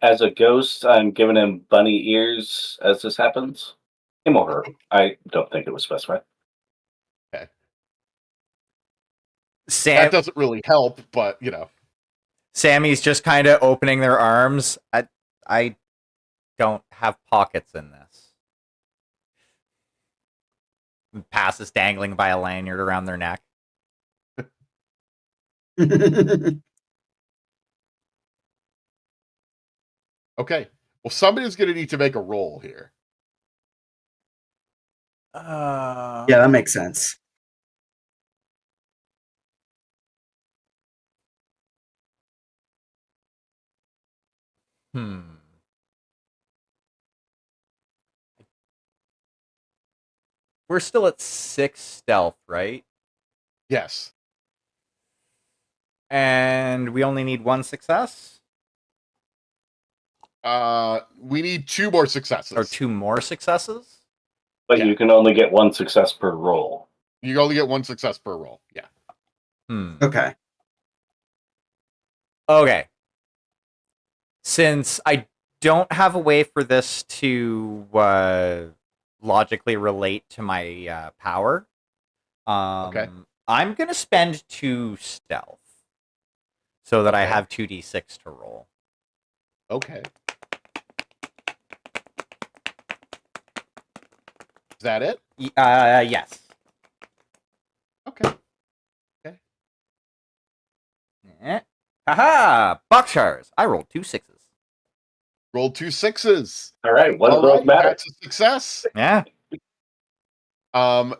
As a ghost, I'm giving him bunny ears as this happens. Him or her. I don't think it was specified. Okay. That doesn't really help, but Sammy's just kind of opening their arms. I don't have pockets in this. Pass is dangling by a lanyard around their neck. Okay. Well, somebody's going to need to make a roll here. Yeah, that makes sense. We're still at 6 stealth, right? Yes. And we only need 1 success? We need 2 more successes. Or 2 more successes? But Yeah. you can only get 1 success per roll. You only get 1 success per roll. Yeah. Okay. Okay. Since I don't have a way for this to logically relate to my power, Okay. I'm going to spend 2 stealth so that I Okay. have 2d6 to roll. Okay. Is that it? Yes. Okay. Haha! Buckshires! I rolled 2 6s. Roll 2 6s. All right, what All does right, matter? that's a success. Yeah.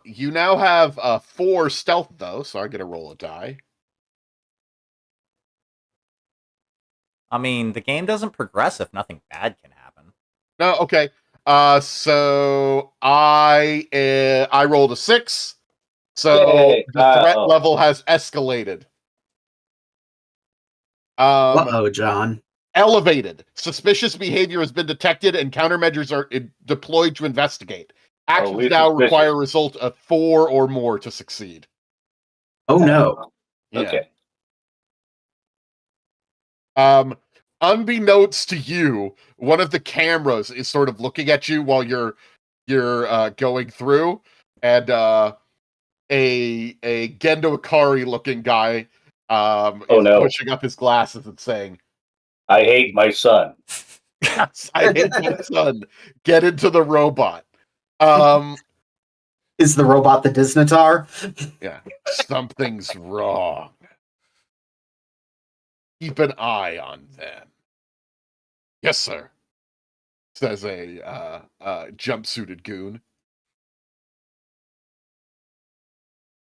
You now have 4 stealth though, so I get to roll a die. I mean, the game doesn't progress if nothing bad can happen. No, okay. So I rolled a 6. So Yay. the threat Oh. level has escalated. Um, Uh-oh, John. Elevated. Suspicious behavior has been detected and countermeasures are deployed to investigate. Actions we're now suspicious. require a result of 4 or more to succeed. Oh no. Yeah. Okay. Unbeknownst to you, one of the cameras is sort of looking at you while you're going through, and a Gendo Ikari looking guy is no. pushing up his glasses and saying, I hate my son. "Yes, I hate my son. Get into the robot." Is the robot the Disnatar? Yeah, something's wrong. Keep an eye on them. Yes, sir. Says a jumpsuited goon.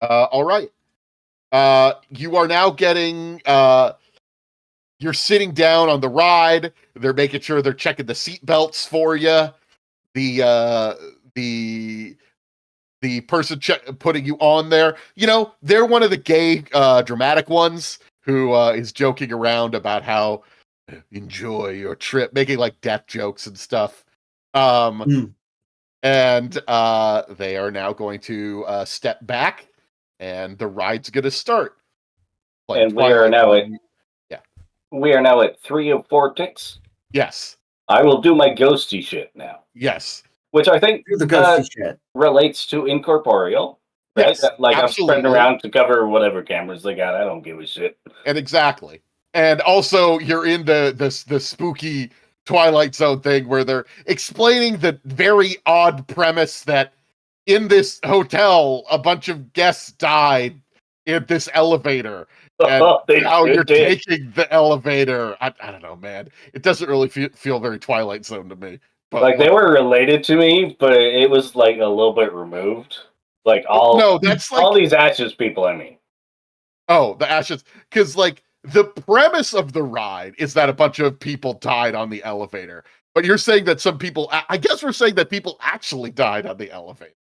All right. You are now getting. You're sitting down on the ride. They're making sure they're checking the seat belts for you. The person putting you on there, they're one of the gay dramatic ones who is joking around about how enjoy your trip, making like death jokes and stuff. And they are now going to step back, and the ride's going to start. Like And we are now at yeah. We are now at 3 of 4 ticks. Yes. I will do my ghosty shit now, Yes. which I think Do the ghosty shit. relates to incorporeal. Right? Yes, Like absolutely. I'm spreading around to cover whatever cameras they got. I don't give a shit. And exactly. And also you're in the spooky Twilight Zone thing where they're explaining the very odd premise that in this hotel a bunch of guests died in this elevator. And They now sure you're did. taking the elevator. I don't know, man. It doesn't really feel very Twilight Zone to me. But Like they were related to me, but it was like a little bit removed. Like no, that's like all these Ashes people. I mean, oh, the Ashes, because like the premise of the ride is that a bunch of people died on the elevator. But you're saying that some people, I guess we're saying that people actually died on the elevator.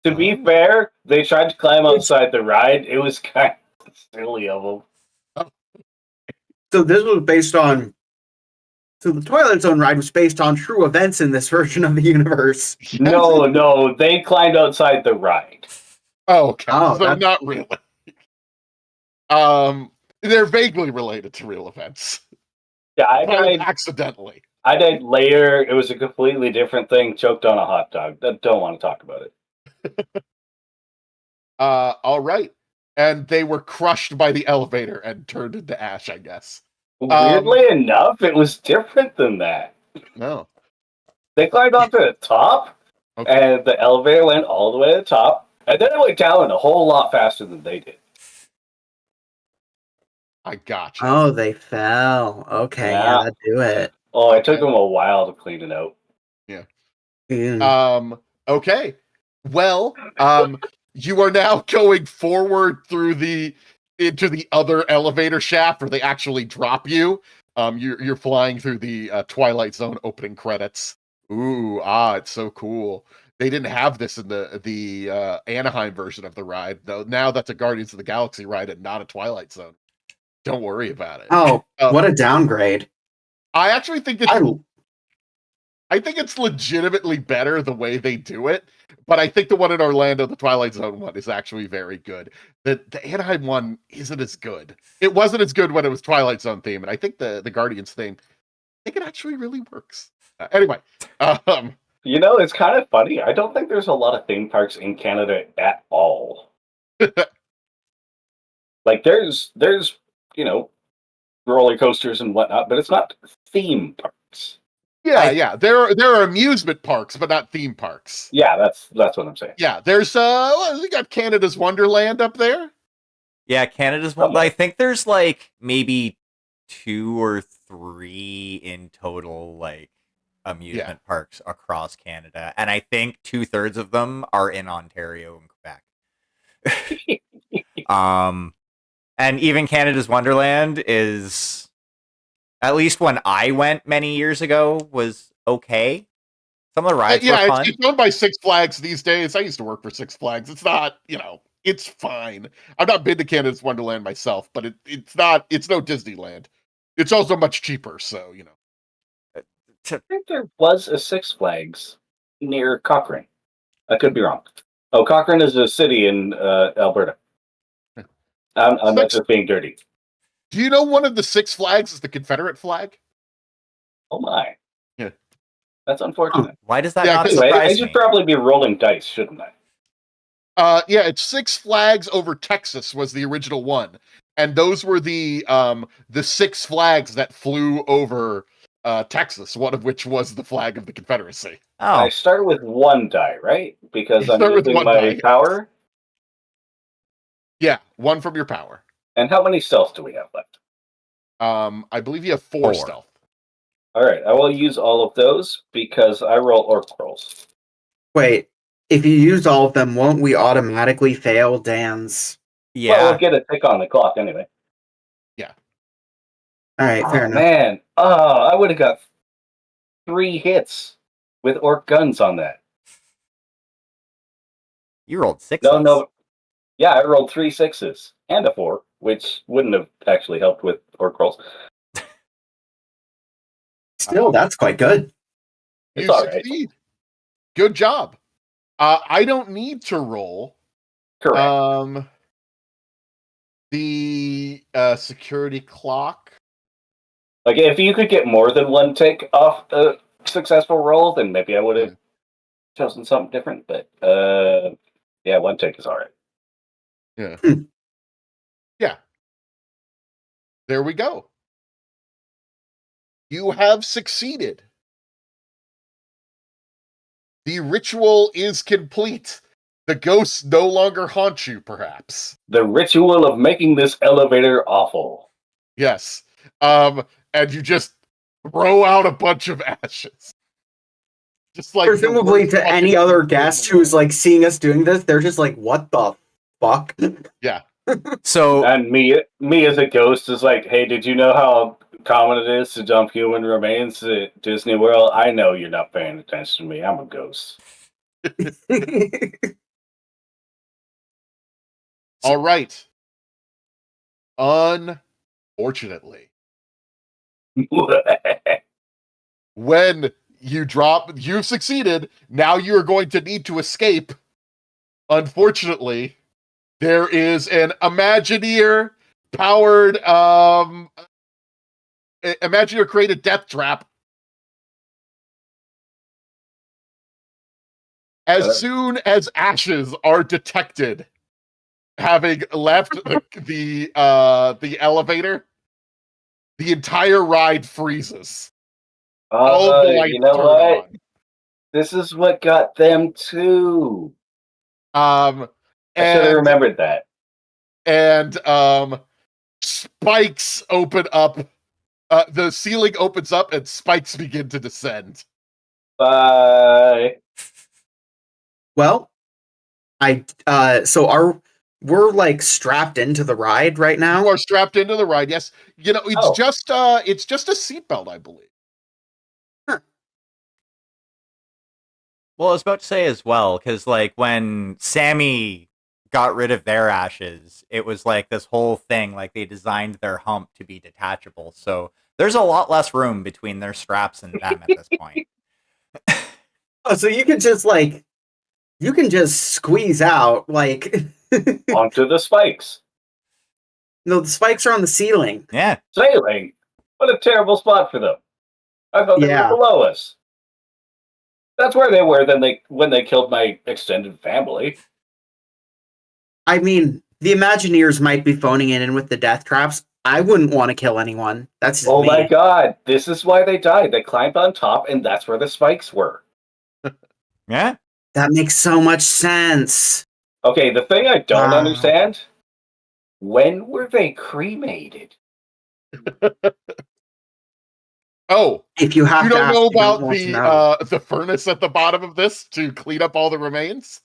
to be fair, they tried to climb outside the ride. It was kind of silly of them. So this was based on. So the Twilight Zone ride was based on true events in this version of the universe. No, they climbed outside the ride. Oh, okay. Oh, So that- not really. They're vaguely related to real events. Yeah, I Kind of died. accidentally. I died later. It was a completely different thing. Choked on a hot dog. I don't want to talk about it. All right. And they were crushed by the elevator and turned into ash, I guess. Weirdly enough, it was different than that. No. They climbed onto the top, Okay. and the elevator went all the way to the top, and then it went down a whole lot faster than they did. I got you. Oh, they fell. Okay, Yeah. yeah, that'd do it. Oh, it took them a while to clean it out. Mm. Okay. Well, you are now going forward into the other elevator shaft where they actually drop you. You're flying through the Twilight Zone opening credits. Ooh, it's so cool. They didn't have this in the Anaheim version of the ride, though. Now that's a Guardians of the Galaxy ride and not a Twilight Zone. Don't worry about it. Oh, what a downgrade. I actually think it's I I think it's legitimately better the way they do it, but I think the one in Orlando, the Twilight Zone one, is actually very good. The Anaheim one isn't as good. It wasn't as good when it was Twilight Zone theme, and I think the Guardians theme, I think it actually really works. Anyway, You know, it's kind of funny. I don't think there's a lot of theme parks in Canada at all. Like there's roller coasters and whatnot, but it's not theme parks. yeah. There are amusement parks, but not theme parks. Yeah, that's what I'm saying. Yeah, there's we got Canada's Wonderland up there. Yeah, Canada's one. I think there's like maybe 2 or 3 in total, like amusement parks across Canada, and I think 2/3 of them are in Ontario and Quebec. And even Canada's Wonderland is, at least when I went many years ago, was okay. Some of the rides were fun. It's owned by Six Flags these days. I used to work for Six Flags. It's not, it's fine. I've not been to Canada's Wonderland myself, but it's no Disneyland. It's also much cheaper, so I think there was a Six Flags near Cochrane. I could be wrong. Oh, Cochrane is a city in Alberta. I'm not just being dirty. Do you know one of the Six Flags is the Confederate flag? Oh my. Yeah. That's unfortunate. Why does that not Anyway, surprise I should me? probably be rolling dice, shouldn't I? It's Six Flags over Texas was the original one. And those were the Six Flags that flew over Texas, one of which was the flag of the Confederacy. I Oh, start with 1 die, right? Because You I'm start with using 1 my die. power. Yeah, 1 from your power. And how many stealth do we have left? I believe you have 4 4. stealth. All right, I will use all of those because I roll orc rolls. Wait, if you use all of them, won't we automatically fail Dan's? yeah. Well, we'll get a tick on the clock anyway. All right, fair Oh, enough. man. Oh, I would have got 3 hits with orc guns on that. You rolled 6. No. Yeah, I rolled 3 6s and a 4, which wouldn't have actually helped with orc rolls. Still, that's quite good. It's You all right. succeed. Good job. I don't need to roll. Correct. The security clock. Like, if you could get more than 1 tick off a successful roll, then maybe I would have chosen something different. But, yeah, 1 tick is all right. Yeah. Yeah. There we go. You have succeeded. The ritual is complete. The ghosts no longer haunt you, perhaps. The ritual of making this elevator awful. Yes. And you just throw out a bunch of ashes. Just like Presumably to any other guest who's like seeing us doing this, they're just like, "What the fuck?" Yeah. So And me as a ghost is like, hey, did you know how common it is to dump human remains at Disney World? I know you're not paying attention to me. I'm a ghost. All right. Unfortunately, when you've succeeded. Now you're going to need to escape. Unfortunately, there is an Imagineer powered Imagineer created death trap. As soon as ashes are detected, having left the elevator, the entire ride freezes. All of the lights you know turn what? on. This is what got them too. I should have And remembered that. spikes open up. The ceiling opens up and spikes begin to descend. Bye. Well, we're like strapped into the ride right You now. are strapped into the ride. Yes, it's just a seatbelt, I believe. Well, I was about to say as well, because like when Sammy got rid of their ashes, it was like this whole thing, like they designed their hump to be detachable. So there's a lot less room between their straps and them at this point. Oh, so you can just squeeze out like Onto the spikes. no, the spikes are on the ceiling. Yeah. Sailing. What a terrible spot for them. I thought they Yeah. were below us. That's where they were when they killed my extended family. I mean, the Imagineers might be phoning it in with the death traps. I wouldn't want to kill anyone. That's just Oh me. my god, this is why they died. They climbed on top, and that's where the spikes were. Yeah. That makes so much sense. Okay, the thing I don't Wow. understand, when were they cremated? Oh, If you have you to don't ask, know you don't about want to know. the furnace at the bottom of this to clean up all the remains?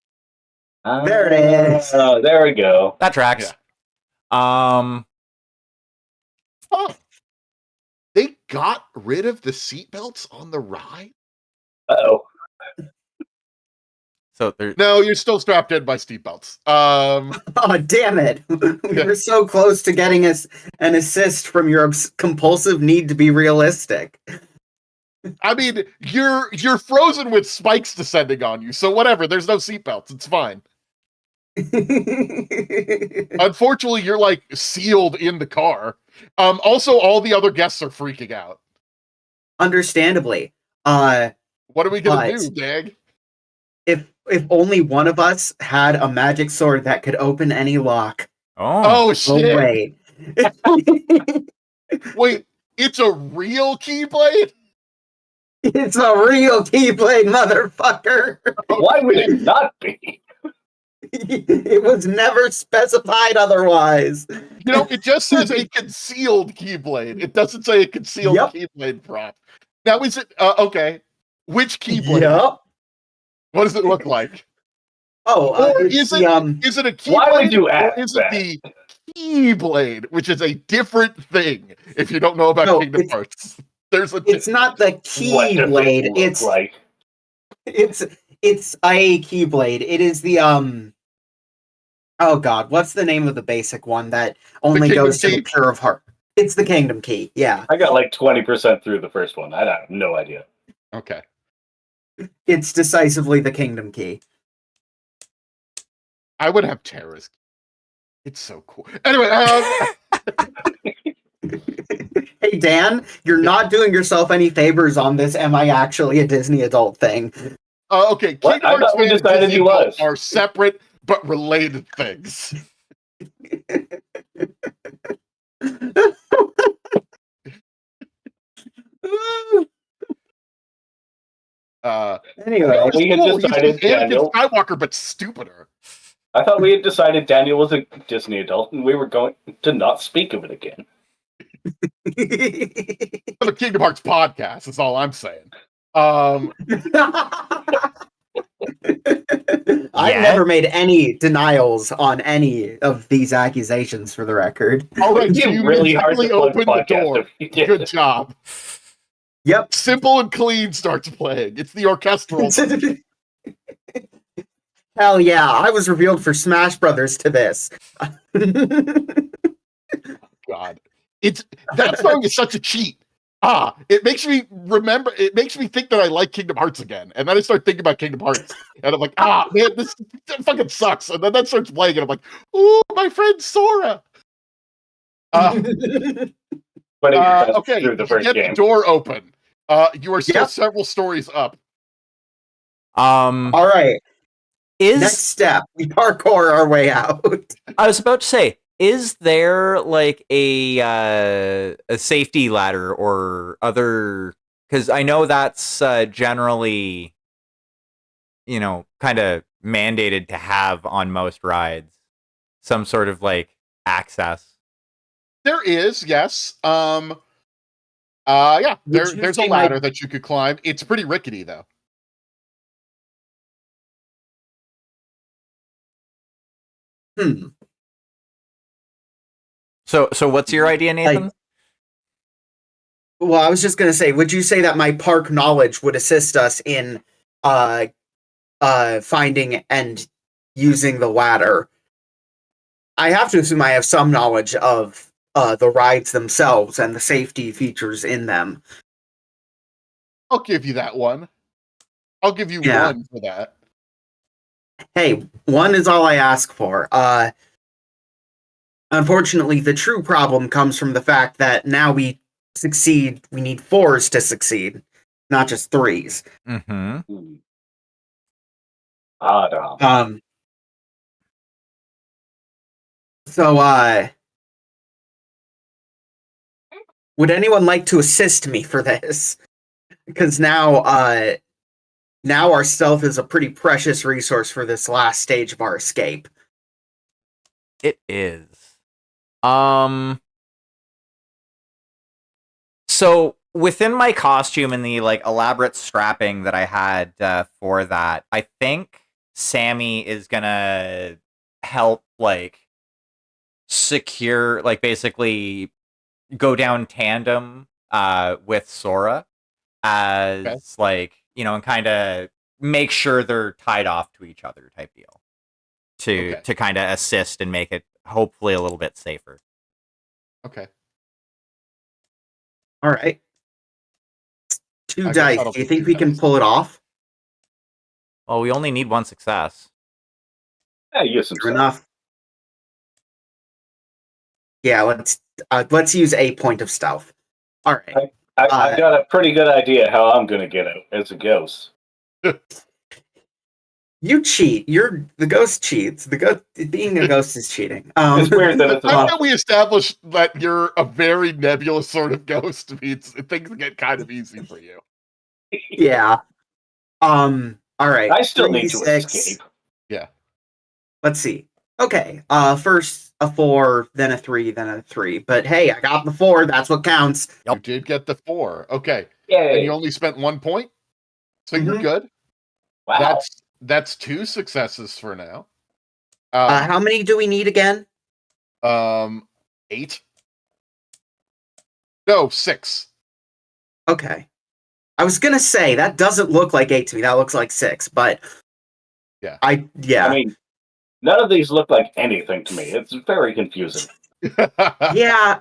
There it is. Oh, there we go. That tracks. Huh. They got rid of the seatbelts on the ride? Uh-oh. So there. No, you're still strapped in by seatbelts. Oh, damn it. We were so close to getting an assist from your compulsive need to be realistic. I mean, you're frozen with spikes descending on you, so whatever. There's no seatbelts. It's fine. Unfortunately, you're like sealed in the car. Also, all the other guests are freaking out. Understandably. What are we gonna But- do, Dag? If only one of us had a magic sword that could open any lock. Oh. Oh shit! wait. Wait, it's a real Keyblade? It's a real Keyblade, motherfucker. Why would it not be? It was never specified otherwise. You know, it just says a concealed Keyblade. It doesn't say a concealed Yep. Keyblade prop. Now, is it okay? Which Keyblade? Yep. What does it look like? Oh, Or it's is the, Is it a Keyblade? Why would you or ask is that? it the Keyblade, which is a different thing? If you don't know about No, Kingdom it's- Hearts, there's a. it's not the What does Keyblade. it look It's like? it's a Keyblade. It is the Oh god, what's the name of the basic one that only Kingdom goes to the Key? Pure of Heart? It's the Kingdom Key. Yeah, I got like 20% through the first one. I have no idea. Okay. it's decisively the Kingdom Key. I would have Terra's. It's so cool. Anyway, Hey Dan, you're not doing yourself any favors on this. Am I actually a Disney adult thing? okay. What? Kingdom I Hearts thought we fans decided Disney he was. are separate but related things. Anyway, We had cool. He's decided, just Anakin Daniel. Skywalker, but stupider. I thought we had decided Daniel was a Disney adult, and we were going to not speak of it again. For the Kingdom Hearts podcast is all I'm saying. I've Yeah. never made any denials on any of these accusations, for the record. All right, It's so you really hard to magically plug the opened the podcast door. if you did. Good job. Yep. Simple and Clean starts playing. It's the orchestral. Hell yeah, I was revealed for Smash Brothers to this. God, it's that song is such a cheat. It makes me remember. It makes me think that I like Kingdom Hearts again, and then I start thinking about Kingdom Hearts, and I'm like, man, this fucking sucks. And then that starts playing, and I'm like, ooh, my friend Sora. But Okay, through the you first get game. the door open. You are still Yep. several stories up. All right, Is next step, we parkour our way out. I was about to say, is there like a safety ladder or other? Because I know that's generally, kind of mandated to have on most rides, some sort of like access. There is, yes. Yeah, Would you there's a say ladder that you could climb. It's pretty rickety though. So what's your idea, Nathan? Well, I was just gonna say, would you say that my park knowledge would assist us in finding and using the ladder? I have to assume I have some knowledge of the rides themselves and the safety features in them. I'll give you that one. I'll give you Yeah. 1 for that. Hey, 1 is all I ask for. Unfortunately, the true problem comes from the fact that now we succeed. We need 4s to succeed, not just 3s. Mm-hmm. Adam. So, would anyone like to assist me for this? Because now our stealth is a pretty precious resource for this last stage of our escape. It is. So within my costume and the like elaborate strapping that I had for that, I think Sammy is gonna help like secure, like basically go down tandem with Sora as like, you know, and kind of make sure they're tied off to each other type deal to kind of assist and make it hopefully a little bit safer. Okay. All right. 2 I guess dice. that'll Do you be think 2 we can dice. pull it off? Well, we only need 1 success. Yeah, use some True stuff. enough. Yeah, let's use a point of stealth. All right. I got a pretty good idea how I'm going to get out as a ghost. You cheat. The ghost cheats. Being a ghost is cheating. It's weird that it's I an thought we established that you're a very nebulous sort of ghost means things get kind of easy for you. Yeah. All right. I still need to 3d6. escape. Yeah. Let's see. Okay. First a 4, then a 3, then a 3. But hey, I got the 4. That's what counts. Yep. You did get the 4. Okay. Yay. And you only spent 1 point? So you're Mhm. good. Wow. That's 2 successes for now. How many do we need again? 8. No, 6. Okay. I was gonna say that doesn't look like 8 to me. That looks like 6. But Yeah. I mean, none of these look like anything to me. It's very confusing. Yeah.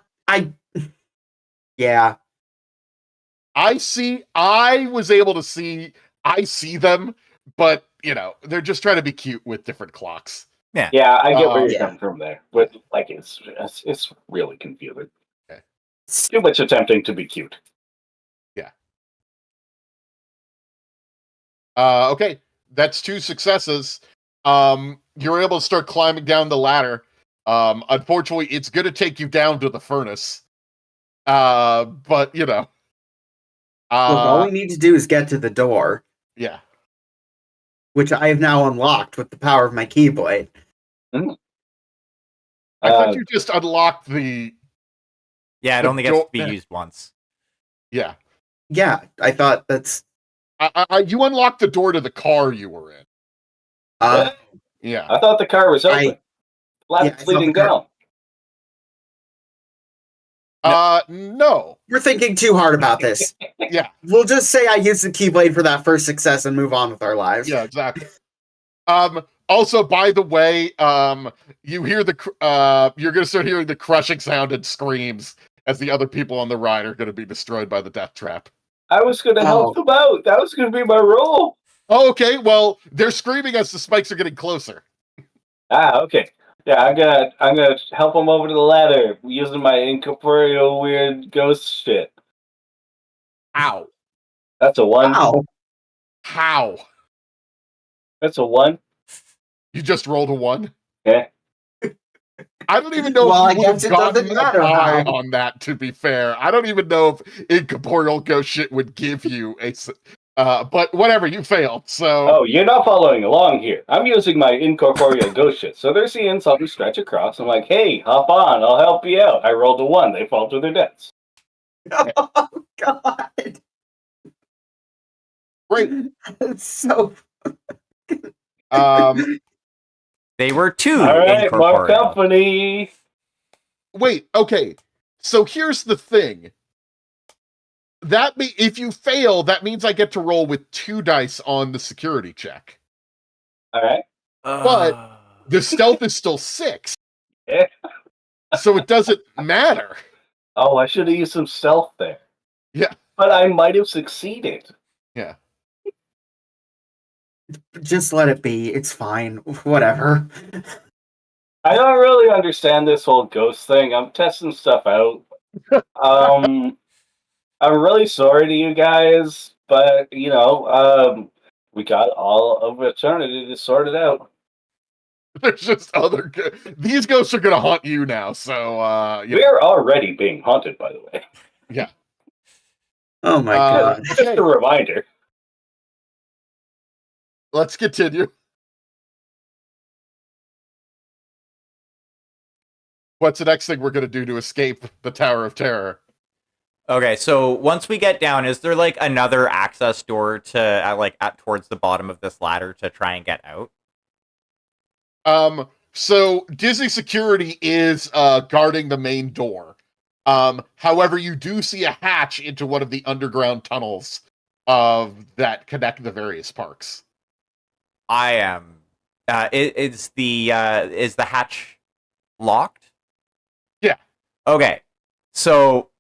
Yeah. I was able to see. I see them, but you know they're just trying to be cute with different clocks. Yeah, I get where you're Yeah. coming from there, but like it's really confusing. Okay. Too much attempting to be cute. Yeah. Okay, that's 2 successes. You're able to start climbing down the ladder. Unfortunately, it's going to take you down to the furnace. But you know. Look, all we need to do is get to the door, Yeah. which I have now unlocked with the power of my Keyblade. I thought you just unlocked the. Yeah, it The only gets to be door- used once. Yeah. Yeah, I thought that's You unlocked the door to the car you were in. uh Yeah. I thought the car was open. I Ladder's thought leading the car- down. No. we're thinking too hard about this. Yeah. We'll just say I used the Keyblade for that first success and move on with our lives. Yeah, exactly. Also, by the way, you hear you're gonna start hearing the crushing sound and screams as the other people on the ride are gonna be destroyed by the death trap. I was going to help them out. That was going to be my role. Oh, okay. Well, they're screaming as the spikes are getting closer. Okay. Yeah, I'm gonna help them over to the ladder using my incorporeal weird ghost shit. Ow. That's a 1. Wow. How? That's a 1. You just rolled a 1? Yeah. I don't even know Well, I if you would guess have it doesn't gotten matter an eye how. on that, to be fair. I don't even know if incorporeal ghost shit would give you but whatever, you failed, so... Oh, you're not following along here. I'm using my incorporeal ghost shit. So they're seeing something stretch across. I'm like, hey, hop on. I'll help you out. I rolled a 1. They fall to their deaths. Oh God. Great. It's so They were 2 All right, more incorporeal. company. Wait, okay. So here's the thing. If you fail, that means I get to roll with 2 dice on the security check. All right. But the stealth is still 6. Yeah. So it doesn't matter. Oh, I should have used some stealth there. Yeah. But I might have succeeded. Yeah. Just let it be. It's fine. Whatever. I don't really understand this whole ghost thing. I'm testing stuff out. I'm really sorry to you guys, but we got all of eternity to sort it out. There's just these ghosts are gonna haunt you now. So We're already being haunted, by the way. Oh my god. Just a reminder. Let's continue. What's the next thing we're gonna do to escape the Tower of Terror? Okay, so once we get down, is there like another access door to at towards the bottom of this ladder to try and get out? So Disney security is guarding the main door. However, you do see a hatch into one of the underground tunnels that connect the various parks. I am. Is the hatch locked? Yeah. Okay. So,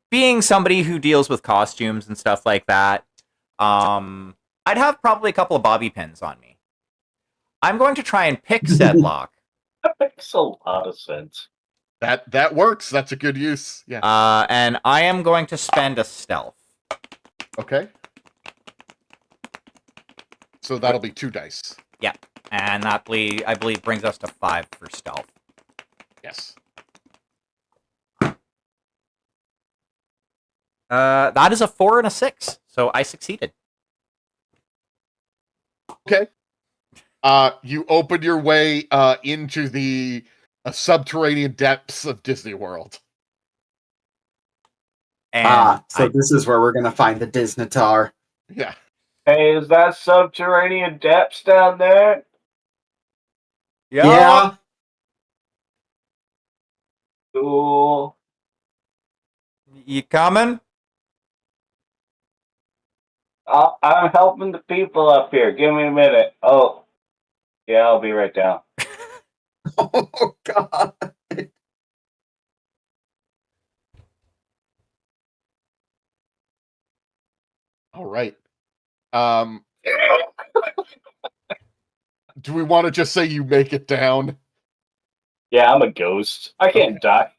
being somebody who deals with costumes and stuff like that, I'd have probably a couple of bobby pins on me. I'm going to try and pick said lock. That makes a lot of sense. That works. That's a good use. Yeah. And I am going to spend a stealth. Okay. So that'll be 2 dice. Yeah, and that I believe brings us to 5 for stealth. Yes. That is a 4 and a 6, so I succeeded. Okay. You open your way into the subterranean depths of Disney World. And so this is where we're gonna find the Disnotar. Yeah. Hey, is that subterranean depths down there? Yeah. Cool. You coming? I'm helping the people up here. Give me a minute. Oh, yeah, I'll be right down. Oh god. All right. Do we want to just say you make it down? Yeah, I'm a ghost. I can't die.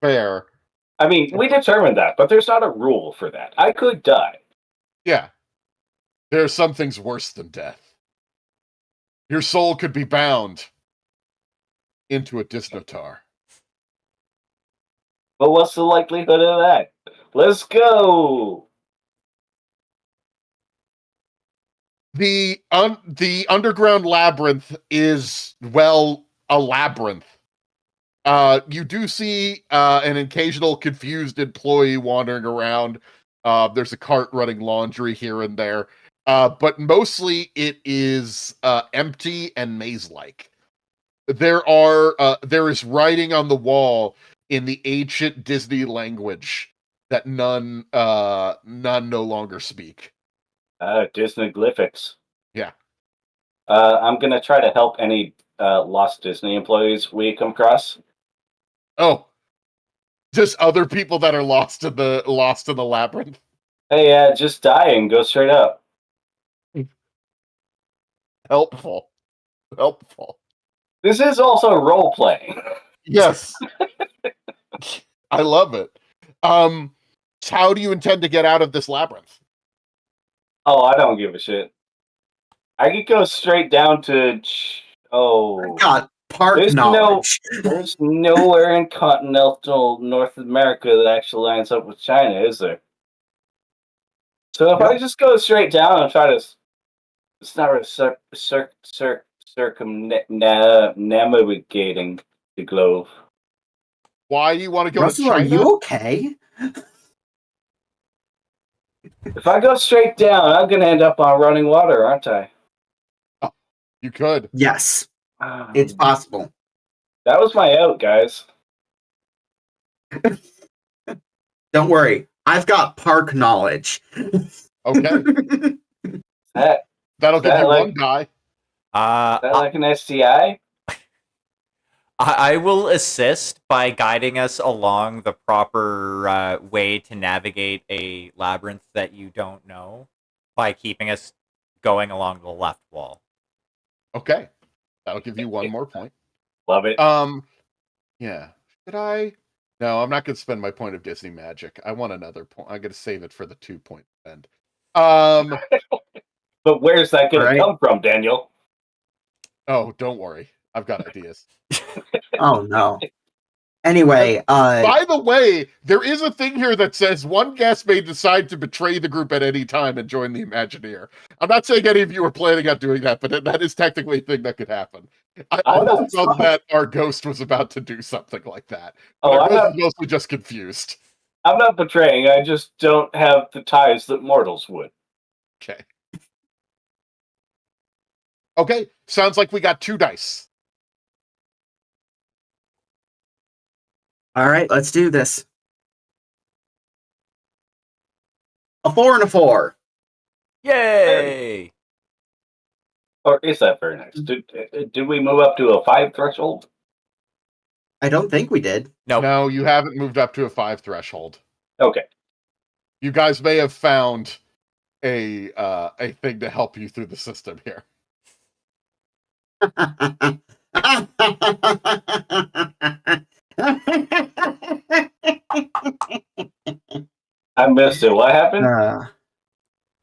Fair. I mean, we determined that, but there's not a rule for that. I could die. Yeah. There are some things worse than death. Your soul could be bound into a Disnotar. But what's the likelihood of that? Let's go! The underground labyrinth is, well, a labyrinth. You do see an occasional confused employee wandering around. There's a cart running laundry here and there. But mostly it is empty and maze-like. There is writing on the wall in the ancient Disney language that none no longer speak. Disney glyphics. Yeah. I'm gonna try to help any lost Disney employees we come across. Oh, just other people that are lost in the labyrinth. Hey, just die and go straight up. Helpful. This is also role playing. Yes. I love it. How do you intend to get out of this labyrinth? Oh, I don't give a shit. I could go straight down to. I got park There's knowledge. There's nowhere in continental North America that actually lines up with China, is there? So if I just go straight down and try to, it's not really circumnavigating the globe. Why do you want to go Russell, to China? are you okay? If I go straight down, I'm gonna end up on running water, aren't I? You could. Yes, it's possible. That was my out, guys. Don't worry, I've got park knowledge. Okay. That'll give that you like- one die. Is that like an STI? I will assist by guiding us along the proper way to navigate a labyrinth that you don't know by keeping us going along the left wall. Okay. That'll give you one more point. Love it. Yeah. Should I? No, I'm not going to spend my point of Disney magic. I want another point. I'm going to save it for the 2-point spend. But where's that going to come from, Daniel? Oh, don't worry. I've got ideas. Oh no. Anyway, by the way, there is a thing here that says one guest may decide to betray the group at any time and join the Imagineer. I'm not saying any of you are planning on doing that, but that is technically a thing that could happen. I almost felt that our ghost was about to do something like that. Our ghost is mostly just confused. I'm not betraying. I just don't have the ties that mortals would. Okay. Okay, sounds like we got 2 dice. all right, let's do this. A 4 and a 4. Yay! Or is that very nice? Did we move up to a 5 threshold? I don't think we did. Nope. No, you haven't moved up to a 5 threshold. Okay. You guys may have found a thing to help you through the system here. I missed it. What happened?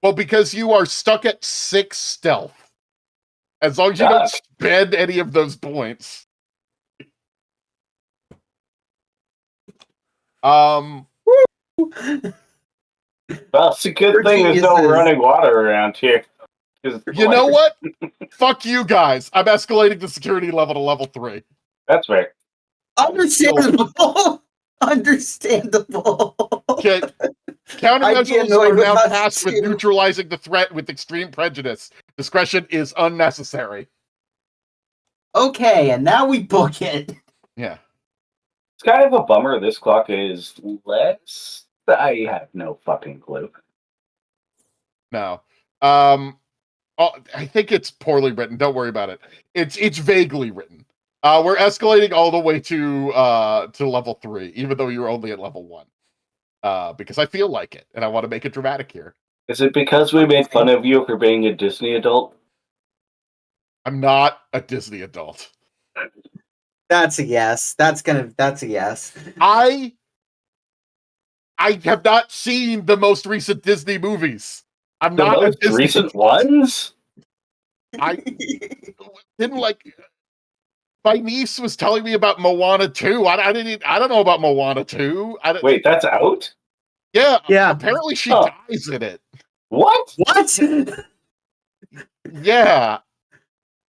Well, because you are stuck at 6 stealth. As long as you don't spend any of those points. Well, it's a good thing there's no running water around here. You know what? Fuck you guys. I'm escalating the security level to level 3. That's fair. Understandable. Understandable. Okay. Countermeasures are now passed with neutralizing the threat with extreme prejudice. Discretion is unnecessary. Okay, and now we book it. Yeah. It's kind of a bummer this clock is less. I have no fucking clue. No. I think it's poorly written. Don't worry about it. It's vaguely written. We're escalating all the way to level 3, even though you're only at level 1. Because I feel like it, and I want to make it dramatic here. Is it because we made fun of you for being a Disney adult? I'm not a Disney adult. That's a yes. That's a yes. I have not seen the most recent Disney movies. I'm the not most a Disney recent ones. I didn't like. My niece was telling me about Moana 2. I don't know about Moana 2. Wait, that's out? Yeah. Yeah. Apparently she dies in it. What? What? Yeah.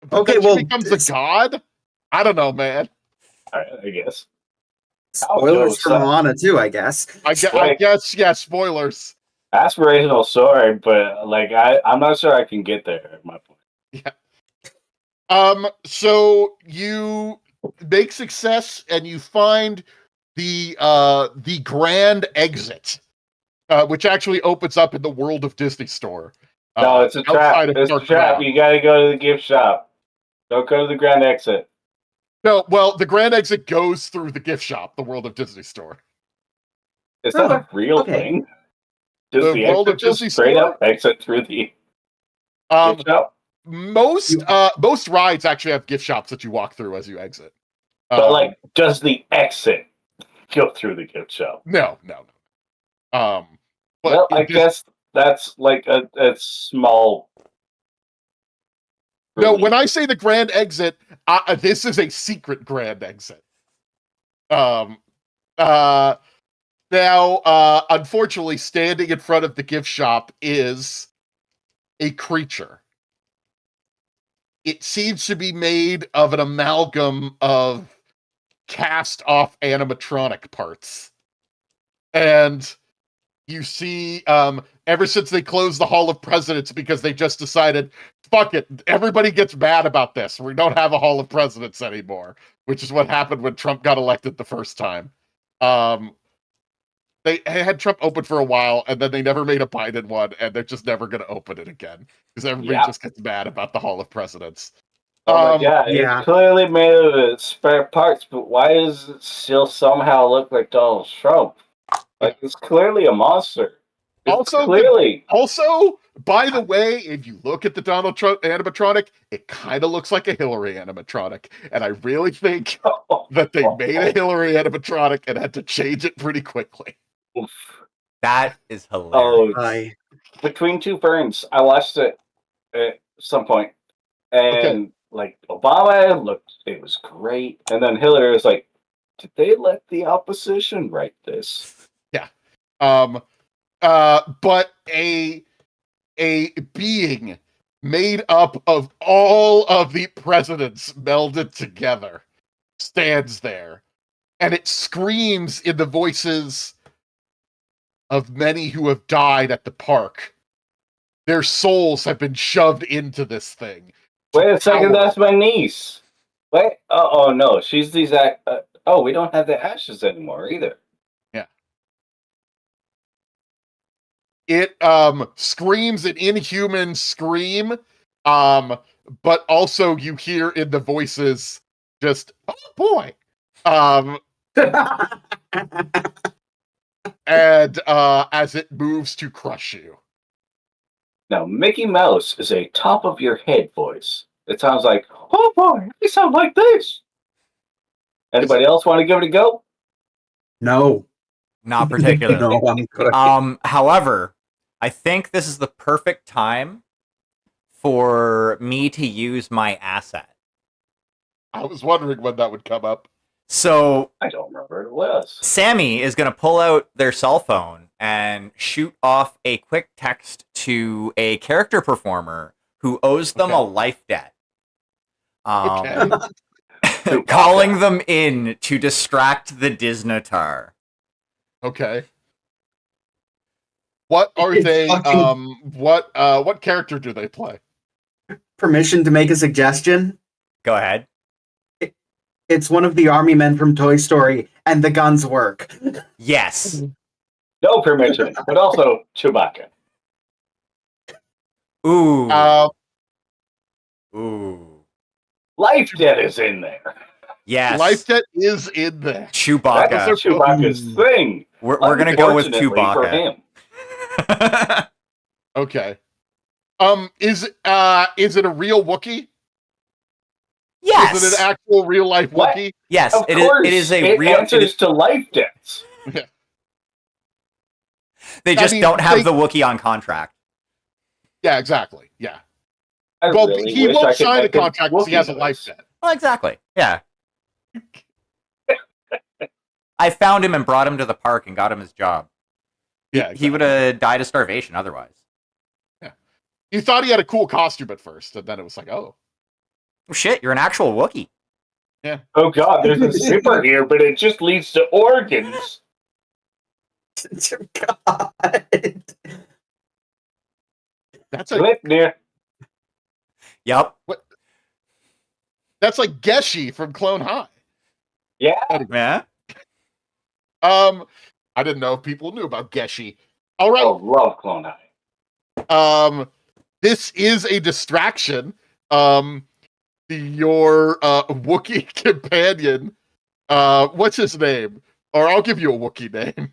But Okay, then she well, becomes a god? I don't know, man. I guess. Spoilers for Moana too, I guess. I guess, yeah, spoilers. Aspirational story, but like I'm not sure I can get there at my point. Yeah. So you make success and you find the grand exit, which actually opens up in the World of Disney Store. No, it's a trap. It's a trap. You gotta go to the gift shop. Don't go to the grand exit. No, well, the grand exit goes through the gift shop, the World of Disney Store. Is that a real thing? Does the World of just Disney straight Store? up exit through the gift shop? Most rides actually have gift shops that you walk through as you exit. But like, does the exit go through the gift shop? No. But well, I guess that's like a small. No, when I say the grand exit, this is a secret grand exit. Now, unfortunately, standing in front of the gift shop is a creature. It seems to be made of an amalgam of cast-off animatronic parts. And you see, ever since they closed the Hall of Presidents because they just decided, fuck it, everybody gets mad about this. We don't have a Hall of Presidents anymore, which is what happened when Trump got elected the first time. They had Trump open for a while, and then they never made a Biden one, and they're just never going to open it again because everybody just gets mad about the Hall of Presidents. Oh my Um, god, yeah. it's clearly made of spare parts, but why does it still somehow look like Donald Trump? Like, it's clearly a monster. It's Also, clearly. Also, by the way, if you look at the Donald Trump animatronic, it kind of looks like a Hillary animatronic. And I really think that they made a Hillary animatronic and had to change it pretty quickly. That is hilarious. Oh, I Between Two Ferns, I watched it at some point, and like Obama looked, it was great, and then Hillary was like, "Did they let the opposition write this?" But a being made up of all of the presidents melded together stands there, and it screams in the voices of many who have died at the park. Their souls have been shoved into this thing. Wait a second, Power. that's my niece. Wait, oh no, she's the exact. Oh, we don't have the ashes anymore either. It screams an inhuman scream, but also you hear in the voices just, oh boy. And as it moves to crush you. Now, Mickey Mouse is a top of your head voice. It sounds like, oh boy, they sound like this. Anybody else want to give it a go? no. Not particularly. No, I'm good. However, I think this is the perfect time for me to use my asset. I was wondering when that would come up. So I don't remember it was. Sammy is going to pull out their cell phone and shoot off a quick text to a character performer who owes them a life debt. Okay. Calling them in to distract the Disnotar. Okay. What are It's they? fucking- What character do they play? Permission to make a suggestion? Go ahead. It's one of the army men from Toy Story, and the guns work. Yes. No permission, but also Chewbacca. Ooh. Uh, Ooh. Life Debt is in there. Yes. Life Debt is in there. Chewbacca. That's Chewbacca's thing. We're going to go with Unfortunately for Chewbacca. him. Okay. Is it a real Wookiee? Yes. Is it an actual real life What? Wookiee? Yes. Of It course, is a it real. answers to life debts. They just mean, don't have they- the Wookiee on contract. Yeah, exactly. Yeah. I Well, really he wish I won't could sign a make contract because he Wookiee has a noise. life debt. Well, exactly. Yeah. I found him and brought him to the park and got him his job. Yeah, He would have died of starvation otherwise. You thought he had a cool costume at first, and then it was like, oh. Oh, shit, you're an actual Wookiee. Oh god, there's a zipper here, but it just leads to organs. God. That's a Glipnir. Yep. that's like Geshi from Clone High. Yeah. Yeah. I didn't know if people knew about Geshi. All right. Oh, love Clone High. This is a distraction. Your Wookiee companion, what's his name? Or I'll give you a Wookiee name.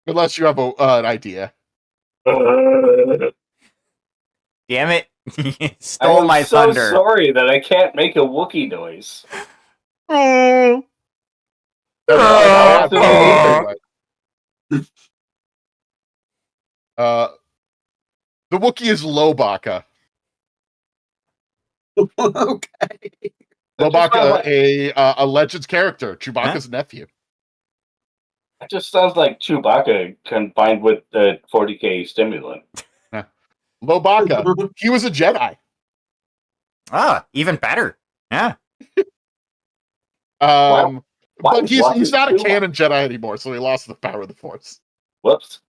Unless you have an idea. I'm Damn it. You stole my so thunder. sorry that I can't make a Wookiee noise. Oh. The Wookiee is Lobaka. Okay. Lobaka, a Legends character, Chewbacca's nephew. That just sounds like Chewbacca combined with the 40k stimulant. Lobaka, he was a Jedi. Ah, even better. Yeah. Why But he's was not a it canon Jedi anymore, so he lost the power of the Force. Whoops.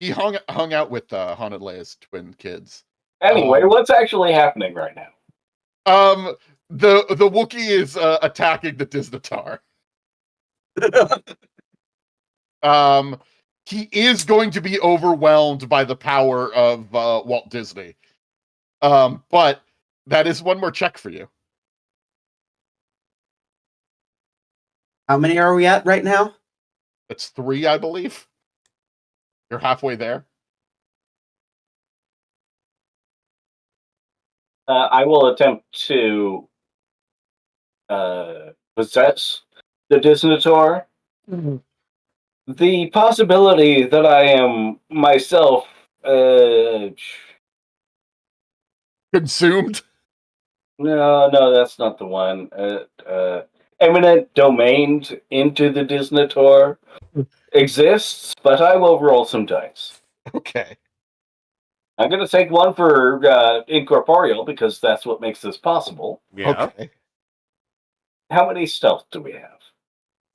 He hung out with Han and Leia's twin kids. Anyway, what's actually happening right now? The Wookiee is attacking the Disnotar. he is going to be overwhelmed by the power of Walt Disney. But that is one more check for you. How many are we at right now? It's 3, I believe. You're halfway there. I will attempt to possess the Disnotor. The possibility that I am myself Consumed. no, that's not the one. Eminent domained into the Disnotor exists, but I will roll some dice. Okay. I'm going to take one for incorporeal because that's what makes this possible. Yeah. Okay. How many stealth do we have?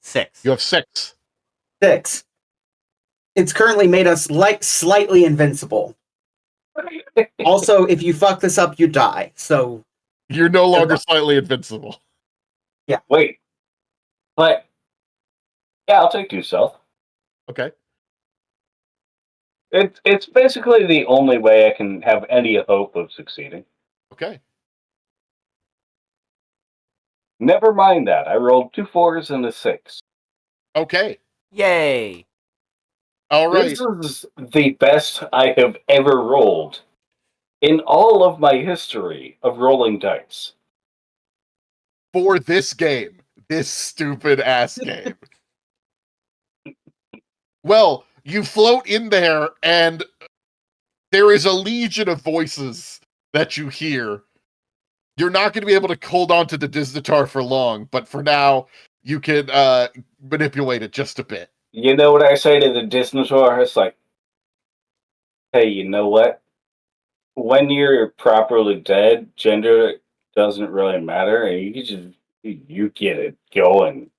6. You have 6. 6. It's currently made us slightly invincible. Also, if you fuck this up, you die. So You're no longer slightly invincible. Wait. But, yeah, I'll take 2 stealth. Okay. It's basically the only way I can have any hope of succeeding. Okay. Never mind that. I rolled 2 4s and a 6. Okay. Yay. All right. This is the best I have ever rolled in all of my history of rolling dice. For this game, this stupid ass game. Well, you float in there, and there is a legion of voices that you hear. You're not going to be able to hold on to the Disnotar for long, but for now, you can manipulate it just a bit. You know what I say to the Disnotor? It's like, hey, you know what? When you're properly dead, gender doesn't really matter, and you can just you get it going.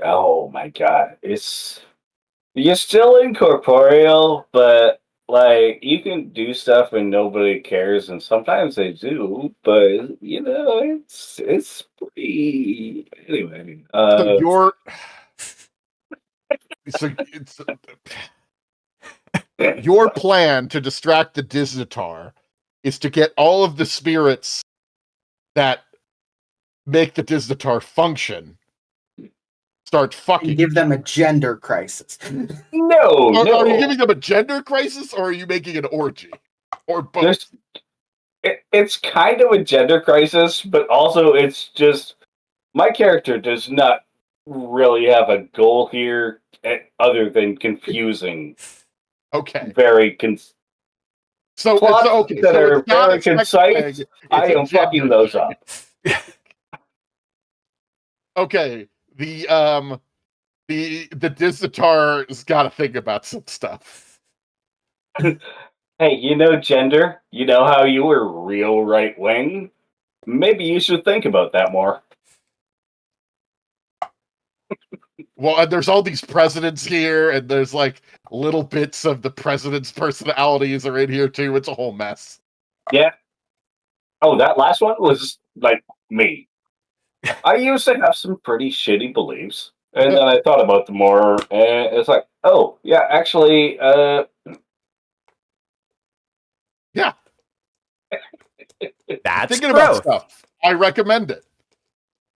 Oh my god, you're still incorporeal, but like you can do stuff and nobody cares, and sometimes they do, but it's pretty anyway. So you're... So it's... Your plan to distract the Disnotar is to get all of the spirits that make the Disnotar function start fucking. and give them a gender crisis. no. Are you giving them a gender crisis, or are you making an orgy, or both? It's kind of a gender crisis, but also it's just my character does not really have a goal here other than confusing. Okay. So okay. that So are it's not very a sex concise. thing, I it's a am fucking gender those thing. up. Okay. The Disnotar's got to think about some stuff. Hey, gender? You know how you were real right wing? Maybe you should think about that more. Well, and there's all these presidents here, and there's like little bits of the president's personalities are in here too. It's a whole mess. Yeah. Oh, that last one was like me. I used to have some pretty shitty beliefs, and then I thought about them more, and it's like, oh, yeah, actually, yeah. That's Thinking growth. about stuff. I recommend it.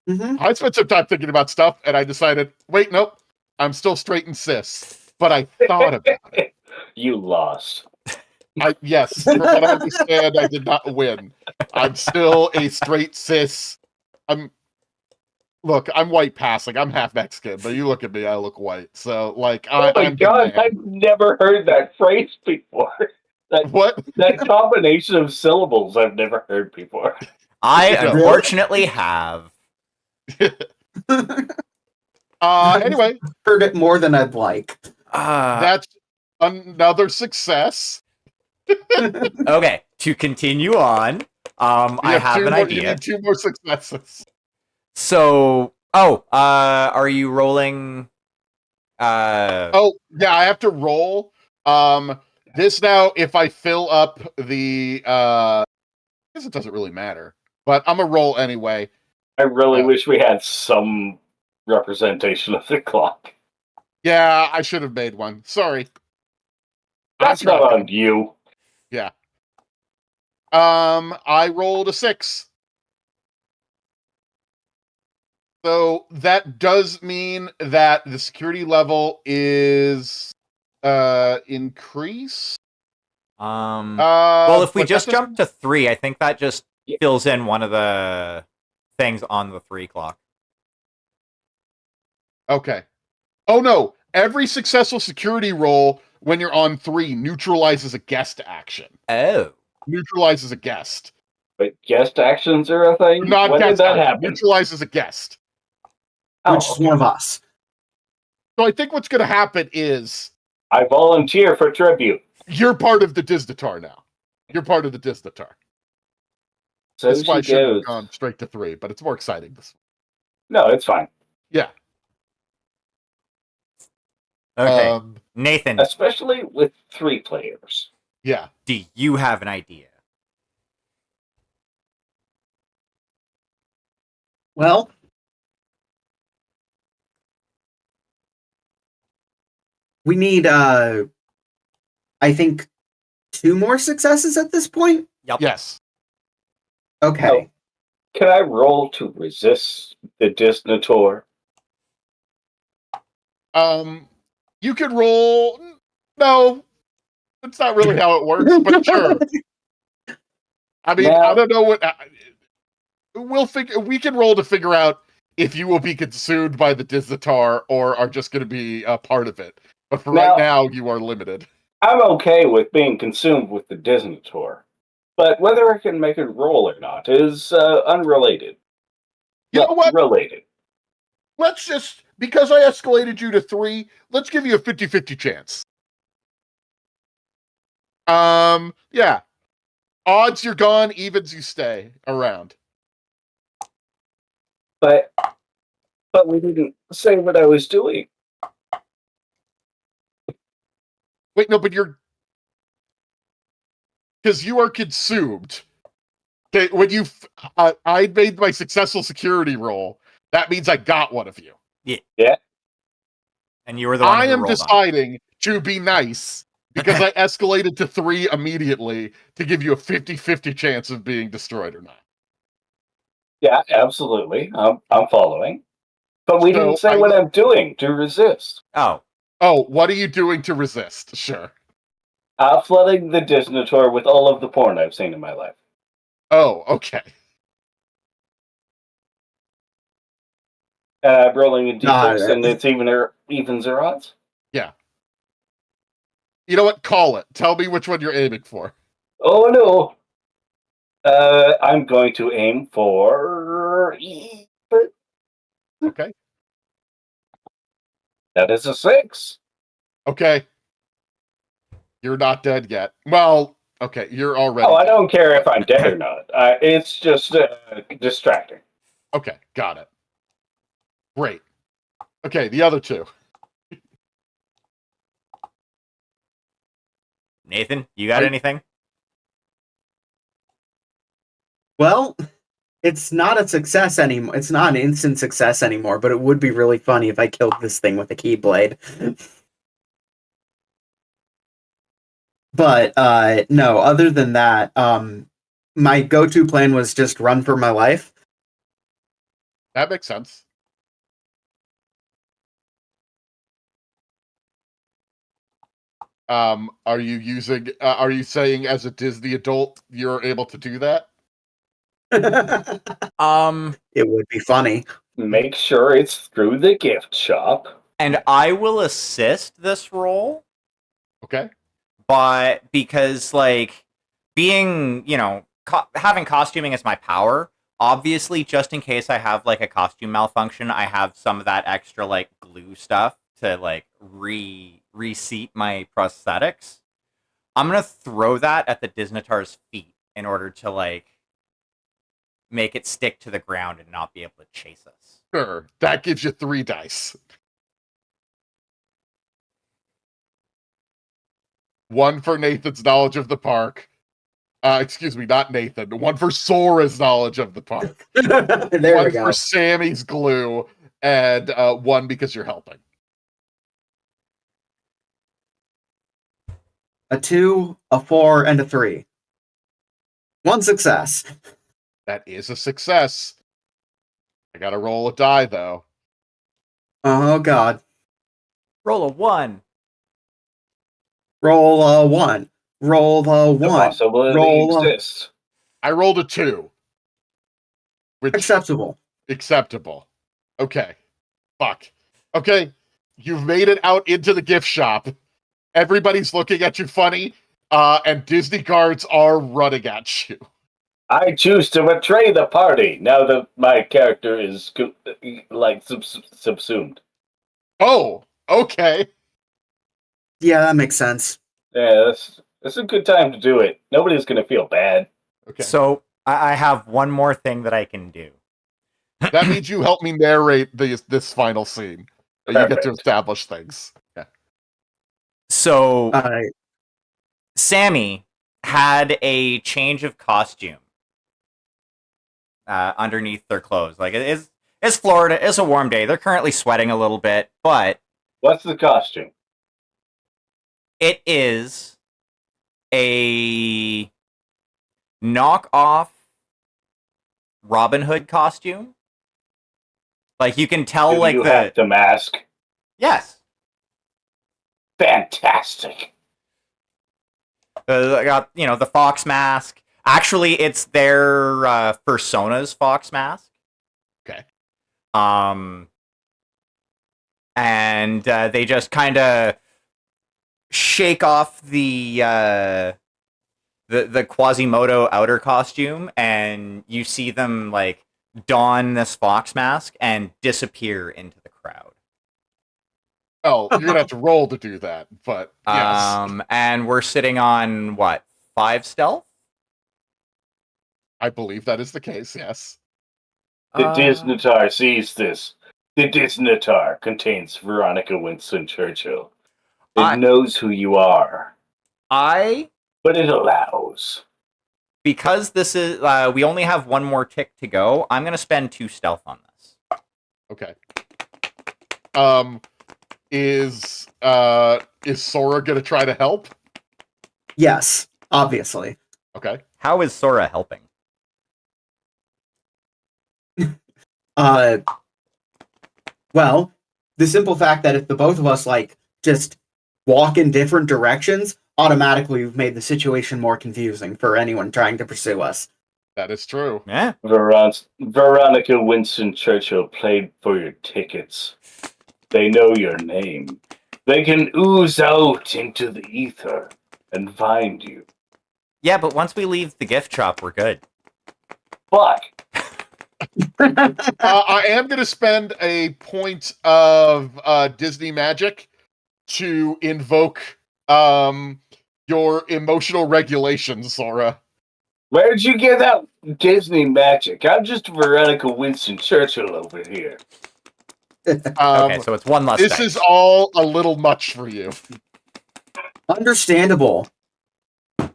Mm-hmm. I spent some time thinking about stuff, and I decided, wait, nope, I'm still straight and cis. But I thought about it. You lost. Yes, from what I understand, I did not win. I'm still a straight cis. Look, I'm white passing. I'm half Mexican, but you look at me, I look white. So, like, Oh my I'm god, I've never heard that phrase before. What? That combination of syllables I've never heard before. I No. unfortunately have. Anyway, Heard it more than I'd like. that's another success. Okay, to continue on, I have an You idea. need 2 more successes. So, are you rolling? Oh, yeah, I have to roll. This now, if I fill up the, I guess it doesn't really matter, but I'm gonna roll anyway. I really wish we had some representation of the clock. Yeah, I should have made one. Sorry. That's not on you. Yeah. I rolled a 6. So that does mean that the security level is increased. Well, if we but just that jump to 3, I think that just Yeah. fills in one of the things on the 3 clock. Okay. Oh no! Every successful security roll when you're on 3 neutralizes a guest action. Oh. Neutralizes a guest. But guest actions are a thing? Not When did guest that action. happen? Neutralizes a guest. Which Oh, is one of us. So I think what's going to happen is I volunteer for tribute. you're part of the Disdatar now. You're part of the Disdatar. So That's why I she should have goes. gone straight to 3, but it's more exciting this No, it's fine. Yeah. Okay. Nathan, Especially with 3 players. Yeah. do you have an idea? Well, we need, I think, 2 more successes at this point. Yep. Yes. Okay. Can I roll to resist the Disnator? You could roll. No, that's not really how it works, but sure. I mean, Now- I don't know what. We'll figure. We can roll to figure out if you will be consumed by the Disdatar or are just going to be a part of it. But for right now, you are limited. I'm okay with being consumed with the Disnator, but whether I can make it roll or not is unrelated. You know what? Related. Let's just, because I escalated you to 3, let's give you a 50-50 chance. Yeah. Odds you're gone, evens you stay around. But we didn't say what I was doing. Wait, no, but you're, because you are consumed. Okay, when you, I made my successful security roll, that means I got one of you. Yeah. And you were the one I who am rolled on it. deciding to be nice because I escalated to 3 immediately to give you a 50-50 chance of being destroyed or not. Yeah, absolutely. I'm following. But we So, didn't say I what will- I'm doing to resist. Oh. Oh, what are you doing to resist? Sure. Flooding the Disnator with all of the porn I've seen in my life. Oh, okay. I'm rolling a Nah, d6 and it's evens or odds. You know what? Call it. Tell me which one you're aiming for. Oh no. I'm going to aim for Okay. that is a 6. Okay. You're not dead yet. Well, okay, you're already Oh, I dead. don't care if I'm dead or not. It's just distracting. Okay, got it. Great. Okay, the other 2. Nathan, you got anything? Well, it's not a success anymore. It's not an instant success anymore, but it would be really funny if I killed this thing with a keyblade. But no, other than that, my go-to plan was just run for my life. That makes sense. Are you using? Are you saying as a Disney adult you're able to do that? It would be funny. Make sure it's through the gift shop. And I will assist this roll, Okay. but because, like, being, having costuming as my power, obviously, just in case I have, like, a costume malfunction, I have some of that extra, like, glue stuff to, like, reseat my prosthetics. I'm gonna throw that at the Disnatar's feet in order to, like, make it stick to the ground and not be able to chase us. Sure. That gives you 3 dice. 1 for Nathan's knowledge of the park. Excuse me, not Nathan. 1 for Sora's knowledge of the park. There 1 we go. for Sammy's glue, and 1 because you're helping. a 2, a 4, and a 3. 1 success. That is a success. I gotta roll a die, though. Oh god. Roll a 1. Roll a 1. Roll a The 1. possibility Roll a... exists. I rolled a 2. Which Acceptable. acceptable. Okay. Fuck. Okay. You've made it out into the gift shop. Everybody's looking at you funny, and Disney guards are running at you. I choose to betray the party now that my character is subsumed. Oh, okay. Yeah, that makes sense. Yeah, that's a good time to do it. Nobody's gonna feel bad. Okay. So I have one more thing that I can do. That means you help me narrate this final scene. You get to Perfect. establish things. Yeah. So I Sammy had a change of costume underneath their clothes. Like it's Florida. It's a warm day. They're currently sweating a little bit, but What's the costume? it is a knockoff Robin Hood costume. Like you can tell, Do like you have the mask? yes, Fantastic. I got the fox mask. Actually, it's their Persona's fox mask. Okay. And they just kind of shake off the Quasimodo outer costume, and you see them like don this fox mask and disappear into the crowd. Oh, you're gonna have to roll to do that, but yes. And we're sitting on what, 5 stealth? I believe that is the case, yes. The Disnotar sees this. The Disnotar contains Veronica Winston Churchill. It knows who you are, but it allows. Because this is we only have one more tick to go, I'm gonna spend 2 stealth on this. Okay. Is Sora gonna try to help? yes, obviously. Okay. How is Sora helping? Well, the simple fact that if the both of us like just walk in different directions, automatically we've made the situation more confusing for anyone trying to pursue us. That is true. Yeah. Veronica Winston Churchill played for your tickets. They know your name. They can ooze out into the ether and find you. Yeah, but once we leave the gift shop, we're good. Fuck. I am going to spend a point of Disney magic to invoke your emotional regulation, Sora. Where'd you get that Disney magic? I'm just Veronica Winston Churchill over here. Okay, so it's one less This dice. is all a little much for you. Understandable.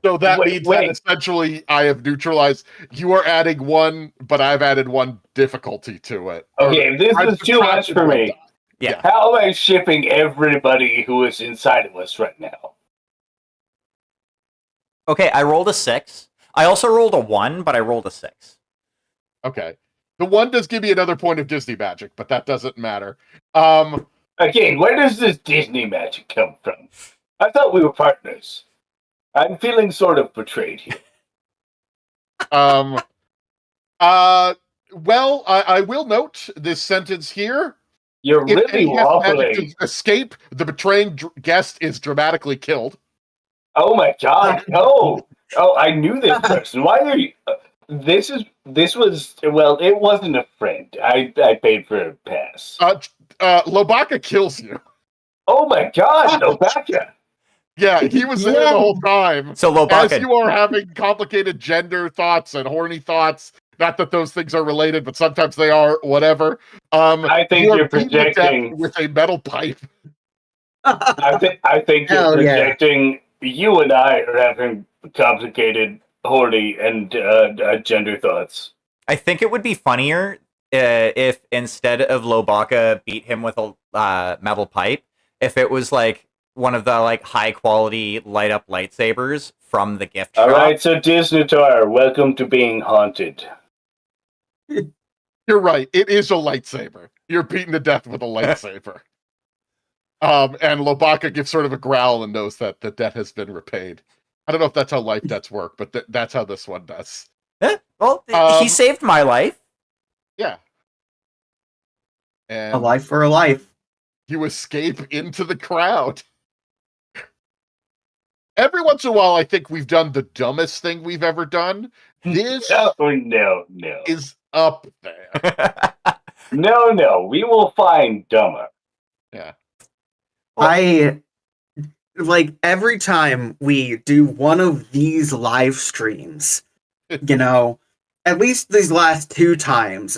So that Wait, means wait. that essentially I have neutralized. You are adding 1, but I've added 1 difficulty to it. Okay, this I've is too much subtracted for one me. die. Yeah. How am I shipping everybody who is inside of us right now? Okay, I rolled a 6. I also rolled a 1, but I rolled a 6. Okay. The 1 does give me another point of Disney magic, but that doesn't matter. Again, where does this Disney magic come from? I thought we were partners. I'm feeling sort of betrayed here. Well, I will note this sentence here. You're If really any guest magic wobbling. to escape, the betraying guest is dramatically killed. Oh my god, no! Oh, I knew this person. Why are you... This was... Well, it wasn't a friend. I paid for a pass. Lobaka kills you. Oh my god, Lobaka! Yeah, he was there the whole time. So As Lobaka, you are having complicated gender thoughts and horny thoughts, not that those things are related, but sometimes they are, whatever. I think you are you're beaten to death projecting... with a metal pipe. I think you're Hell yeah. projecting... You and I are having complicated, horny, and gender thoughts. I think it would be funnier if instead of Lobaka beat him with a metal pipe, if it was like one of the like high quality light up lightsabers from the gift All shop. right, so Disneytar, welcome to being haunted. You're right. It is a lightsaber. You're beaten to death with a lightsaber. And Lobaka gives sort of a growl and knows that the debt has been repaid. I don't know if that's how life debts work, but that's how this one does. Well, Um, he saved my life. Yeah. A And life for a life. you escape into the crowd. Every once in a while, I think we've done the dumbest thing we've ever done. This No. is up there. No. We will find dumber. I like every time we do one of these live streams, you know, at least these last 2 times,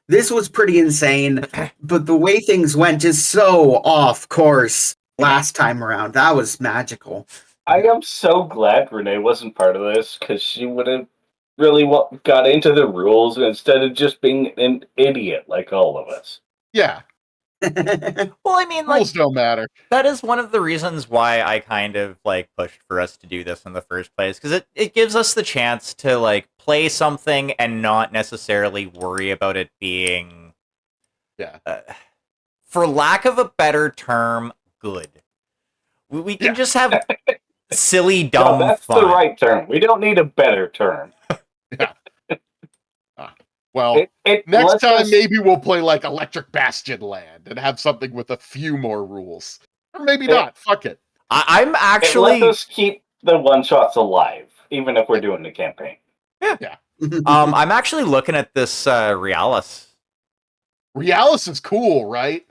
this was pretty insane, but the way things went just so off course last time around. That was magical. I am so glad Renee wasn't part of this, because she would have really got into the rules instead of just being an idiot like all of us. Yeah. Well, I mean, like, Rules don't matter. that is one of the reasons why I kind of like pushed for us to do this in the first place, because it gives us the chance to like play something and not necessarily worry about it being, Yeah. for lack of a better term, good. We can just have silly, dumb No, that's fun. the right term. We don't need a better term. Well, It next lets time us- maybe we'll play like Electric Bastion Land and have something with a few more rules. Or maybe not. Fuck it. I'm it actually, lets us keep the one shots alive, even if we're doing the campaign. I'm actually looking at this Realis. Realis is cool, right?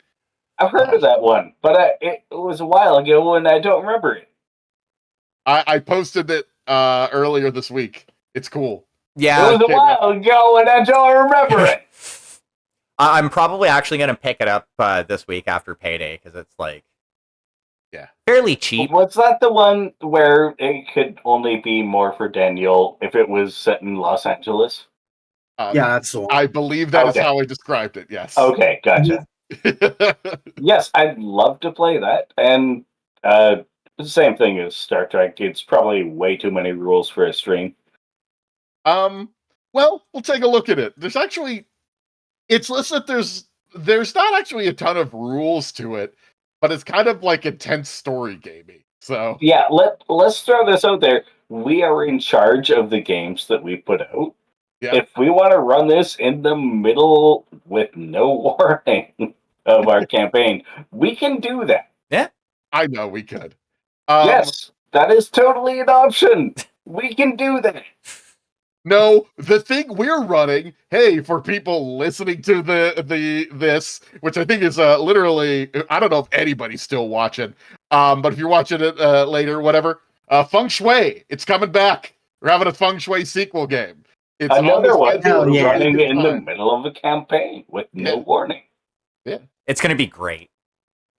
I've heard of that one, but it was a while ago and I don't remember it. I posted it earlier this week. It's cool. Yeah, It was a while ago and I don't remember it. I'm probably actually going to pick it up this week after payday, because it's like, fairly cheap. Was that the one where it could only be more for Daniel if it was set in Los Angeles? Yeah, that's the one. I believe that is Okay. how I described it. Yes. Okay, gotcha. Yes, I'd love to play that. And the same thing as Star Trek. It's probably way too many rules for a stream. Well, we'll take a look at it. There's actually, it's listed. There's not actually a ton of rules to it, but it's kind of like intense story gamey. So Yeah, let's throw this out there. We are in charge of the games that we put out. Yeah. If we want to run this in the middle with no warning of our campaign, we can do that. I know we could. Yes, that is totally an option. We can do that. No, the thing we're running, hey, for people listening to this, which I think is literally, I don't know if anybody's still watching, but if you're watching it later, whatever, Feng Shui, it's coming back. We're having a Feng Shui sequel game. It's on Another the one schedule Hell yeah. at running the in the time. middle of a campaign with no Yeah. warning. It's going to be great.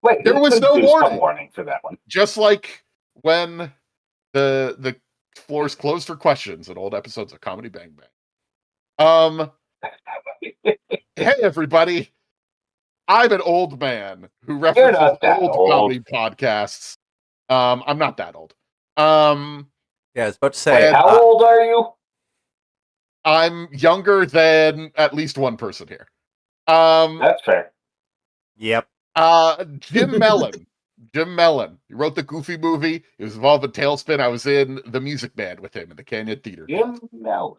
Wait, There we was could no do some warning. warning for that one. Just like when the floor is closed for questions in old episodes of Comedy Bang Bang. Hey everybody, I'm an old man who references not that old old. comedy podcasts. I'm not that old. Yeah, I was about to say, Wait, how old are you? I'm younger than at least one person here. That's fair. yep. Jim Mellon. Jim Mellon. He wrote the Goofy movie. He was involved in Tailspin. I was in The Music Man with him in the Canyon Theater. Jim Mellon.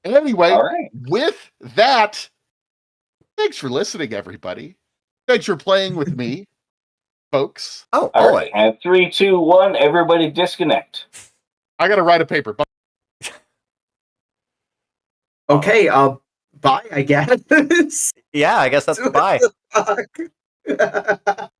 Anyway, All right. with that, thanks for listening, everybody. Thanks for playing with me, folks. Oh, All boy. right. And 3, 2, 1, everybody disconnect. I gotta write a paper. Okay, bye, I guess. Yeah, I guess that's goodbye. Fuck.